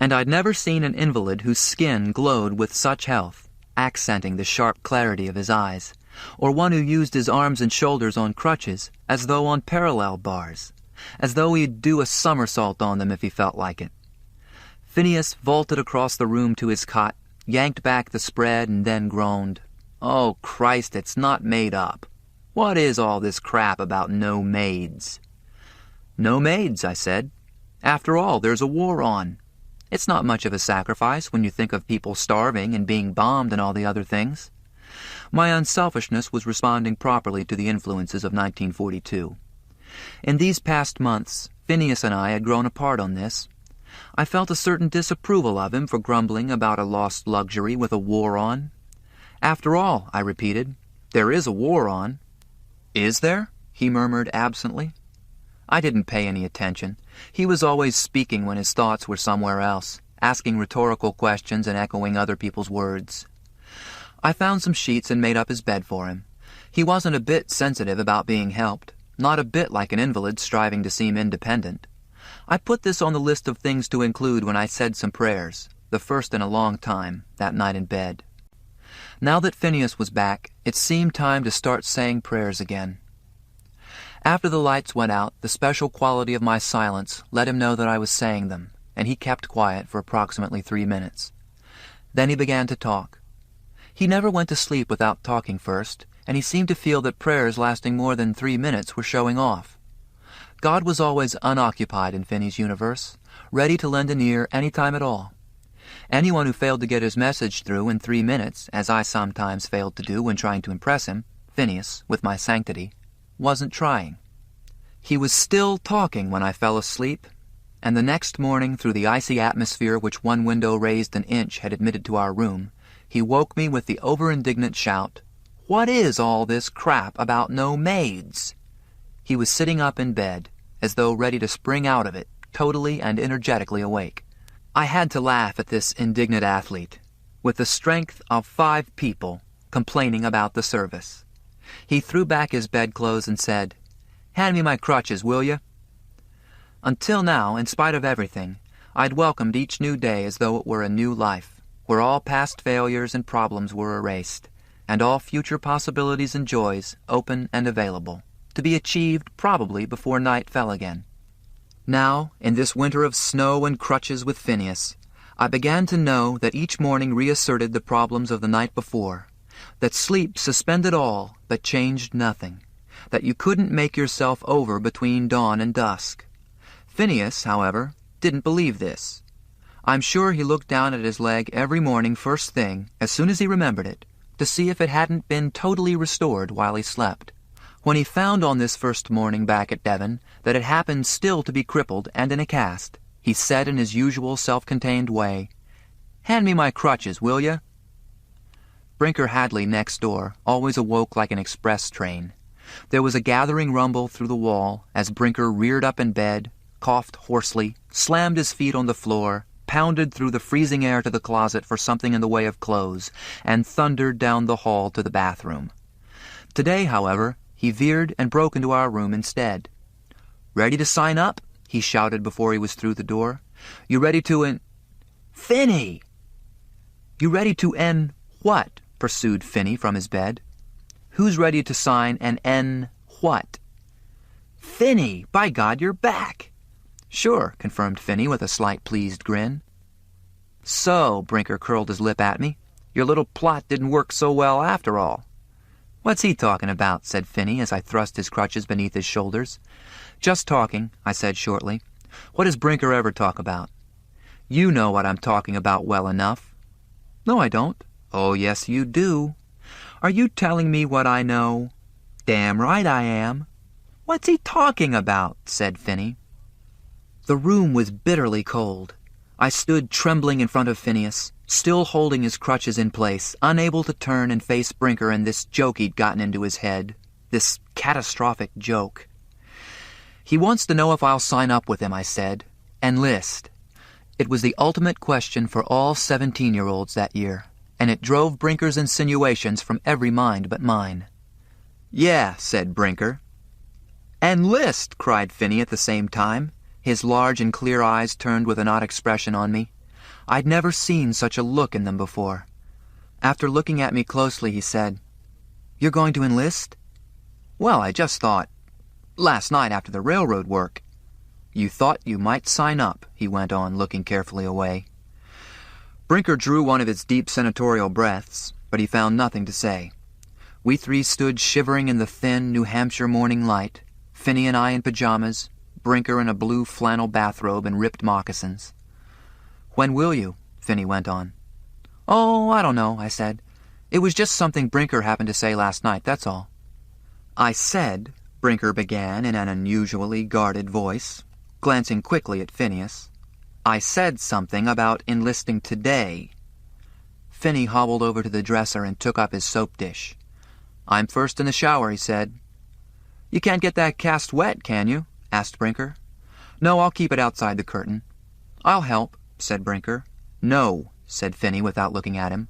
and I'd never seen an invalid whose skin glowed with such health, accenting the sharp clarity of his eyes, or one who used his arms and shoulders on crutches as though on parallel bars, as though he'd do a somersault on them if he felt like it. Phineas vaulted across the room to his cot, yanked back the spread, and then groaned, "Oh, Christ, it's not made up. What is all this crap about no maids?" "No maids," I said. "After all, there's a war on. It's not much of a sacrifice when you think of people starving and being bombed and all the other things." My unselfishness was responding properly to the influences of 1942. In these past months, Phineas and I had grown apart on this. I felt a certain disapproval of him for grumbling about a lost luxury with a war on. "After all," I repeated, "there is a war on." "Is there?" he murmured absently. I didn't pay any attention. He was always speaking when his thoughts were somewhere else, asking rhetorical questions and echoing other people's words. I found some sheets and made up his bed for him. He wasn't a bit sensitive about being helped, not a bit like an invalid striving to seem independent. I put this on the list of things to include when I said some prayers, the first in a long time, that night in bed. Now that Phineas was back, it seemed time to start saying prayers again. After the lights went out, the special quality of my silence let him know that I was saying them, and he kept quiet for approximately 3 minutes. Then he began to talk. He never went to sleep without talking first, and he seemed to feel that prayers lasting more than 3 minutes were showing off. God was always unoccupied in Finney's universe, ready to lend an ear any time at all. Anyone who failed to get his message through in 3 minutes, as I sometimes failed to do when trying to impress him, Phineas, with my sanctity, wasn't trying. He was still talking when I fell asleep, and the next morning, through the icy atmosphere which one window raised an inch had admitted to our room, he woke me with the over-indignant shout, "What is all this crap about no maids?" He was sitting up in bed, as though ready to spring out of it, totally and energetically awake. I had to laugh at this indignant athlete, with the strength of 5 people, complaining about the service. He threw back his bedclothes and said, "Hand me my crutches, will you?" Until now, in spite of everything, I'd welcomed each new day as though it were a new life, where all past failures and problems were erased, and all future possibilities and joys open and available, to be achieved probably before night fell again. Now, in this winter of snow and crutches with Phineas, I began to know that each morning reasserted the problems of the night before, that sleep suspended all but changed nothing, that you couldn't make yourself over between dawn and dusk. Phineas, however, didn't believe this. I'm sure he looked down at his leg every morning first thing, as soon as he remembered it, to see if it hadn't been totally restored while he slept. When he found on this first morning back at Devon that it happened still to be crippled and in a cast, he said in his usual self-contained way, "Hand me my crutches, will you?" Brinker Hadley next door always awoke like an express train. There was a gathering rumble through the wall as Brinker reared up in bed, coughed hoarsely, slammed his feet on the floor, pounded through the freezing air to the closet for something in the way of clothes, and thundered down the hall to the bathroom. Today, however, he veered and broke into our room instead. "Ready to sign up?" he shouted before he was through the door. "You ready to Finney!" "You ready to what?" pursued Finney from his bed. "Who's ready to sign an what?" "Finney! By God, you're back!" "Sure," confirmed Finney with a slight pleased grin. "So," Brinker curled his lip at me, "your little plot didn't work so well after all." "What's he talking about?" said Finney as I thrust his crutches beneath his shoulders. "Just talking," I said shortly. "What does Brinker ever talk about?" "You know what I'm talking about well enough." "No, I don't." "Oh, yes, you do." "Are you telling me what I know?" "Damn right I am." "What's he talking about?" said Finney. The room was bitterly cold. I stood trembling in front of Phineas, still holding his crutches in place, unable to turn and face Brinker and this joke he'd gotten into his head, this catastrophic joke. "He wants to know if I'll sign up with him," I said. "Enlist." It was the ultimate question for all 17-year-olds that year, and it drove Brinker's insinuations from every mind but mine. "Yeah," said Brinker. "Enlist!" cried Finney at the same time, his large and clear eyes turned with an odd expression on me. I'd never seen such a look in them before. After looking at me closely, he said, "You're going to enlist?" "Well, I just thought, last night after the railroad work." "You thought you might sign up," he went on, looking carefully away. Brinker drew one of his deep senatorial breaths, but he found nothing to say. We three stood shivering in the thin New Hampshire morning light, Finney and I in pajamas, Brinker in a blue flannel bathrobe and ripped moccasins. "When will you?" Finney went on. "Oh, I don't know," I said. "It was just something Brinker happened to say last night, that's all." "I said," Brinker began in an unusually guarded voice, glancing quickly at Phineas, "I said something about enlisting today." Finney hobbled over to the dresser and took up his soap dish. "I'm first in the shower," he said. "You can't get that cast wet, can you?" asked Brinker. "No, I'll keep it outside the curtain." "I'll help," said Brinker. "No," said Finney without looking at him.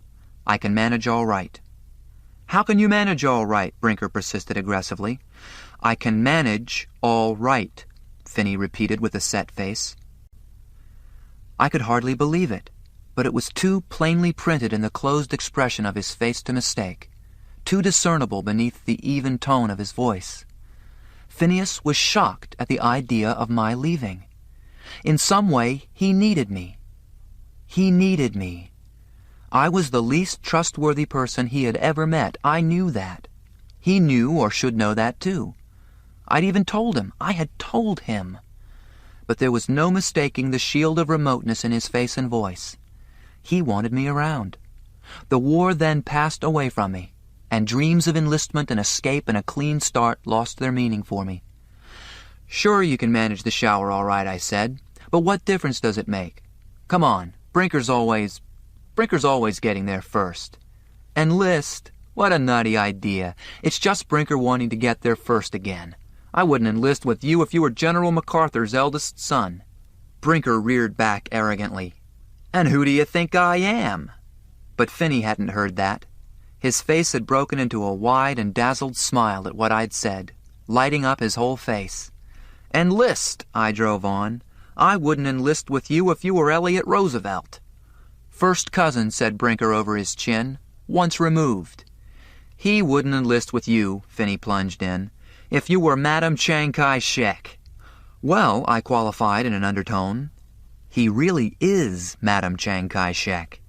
"I can manage all right." "How can you manage all right?" Brinker persisted aggressively. "I can manage all right," Finney repeated with a set face. I could hardly believe it, but it was too plainly printed in the closed expression of his face to mistake, too discernible beneath the even tone of his voice. Phineas was shocked at the idea of my leaving. In some way, he needed me. He needed me. I was the least trustworthy person he had ever met. I knew that. He knew or should know that, too. I'd even told him. I had told him. But there was no mistaking the shield of remoteness in his face and voice. He wanted me around. The war then passed away from me, and dreams of enlistment and escape and a clean start lost their meaning for me. "Sure you can manage the shower all right," I said, "but what difference does it make? Come on, Brinker's always getting there first. Enlist? What a nutty idea. It's just Brinker wanting to get there first again. I wouldn't enlist with you if you were General MacArthur's eldest son." Brinker reared back arrogantly. "And who do you think I am?" But Finney hadn't heard that. His face had broken into a wide and dazzled smile at what I'd said, lighting up his whole face. "Enlist," I drove on. "I wouldn't enlist with you if you were Elliott Roosevelt." "First cousin," said Brinker over his chin, "once removed." "He wouldn't enlist with you," Finney plunged in, "if you were Madame Chiang Kai-shek." "Well," I qualified in an undertone, "he really is Madame Chiang Kai-shek."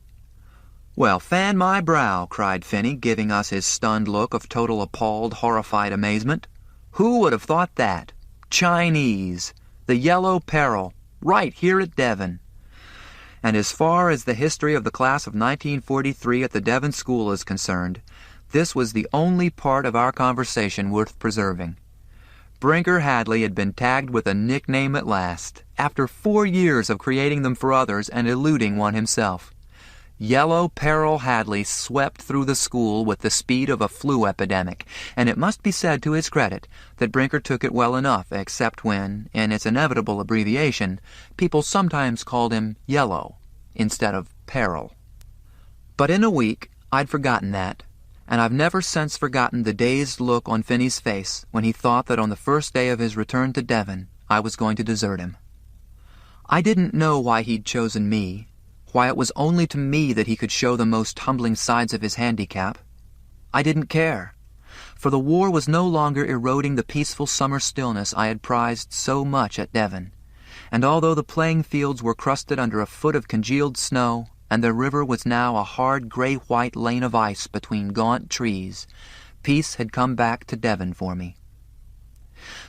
"Well, fan my brow," cried Finney, giving us his stunned look of total appalled, horrified amazement. "Who would have thought that? Chinese! The Yellow Peril! Right here at Devon!" And as far as the history of the class of 1943 at the Devon School is concerned, this was the only part of our conversation worth preserving. Brinker Hadley had been tagged with a nickname at last, after 4 years of creating them for others and eluding one himself. Yellow Peril Hadley swept through the school with the speed of a flu epidemic, and it must be said to his credit that Brinker took it well enough, except when, in its inevitable abbreviation, people sometimes called him Yellow instead of Peril. But in a week, I'd forgotten that, and I've never since forgotten the dazed look on Finney's face when he thought that on the first day of his return to Devon, I was going to desert him. I didn't know why he'd chosen me, why it was only to me that he could show the most humbling sides of his handicap. I didn't care, for the war was no longer eroding the peaceful summer stillness I had prized so much at Devon, and although the playing fields were crusted under a foot of congealed snow, and the river was now a hard gray-white lane of ice between gaunt trees, peace had come back to Devon for me.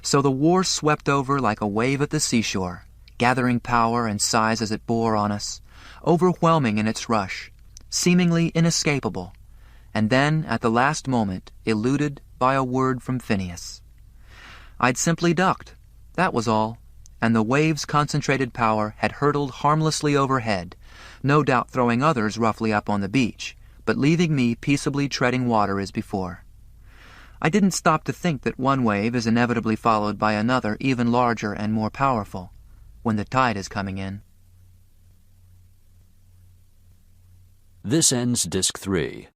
So the war swept over like a wave at the seashore, gathering power and size as it bore on us, overwhelming in its rush, seemingly inescapable, and then, at the last moment, eluded by a word from Phineas. I'd simply ducked, that was all, and the wave's concentrated power had hurtled harmlessly overhead, no doubt throwing others roughly up on the beach, but leaving me peaceably treading water as before. I didn't stop to think that one wave is inevitably followed by another even larger and more powerful, when the tide is coming in. This ends Disc 3.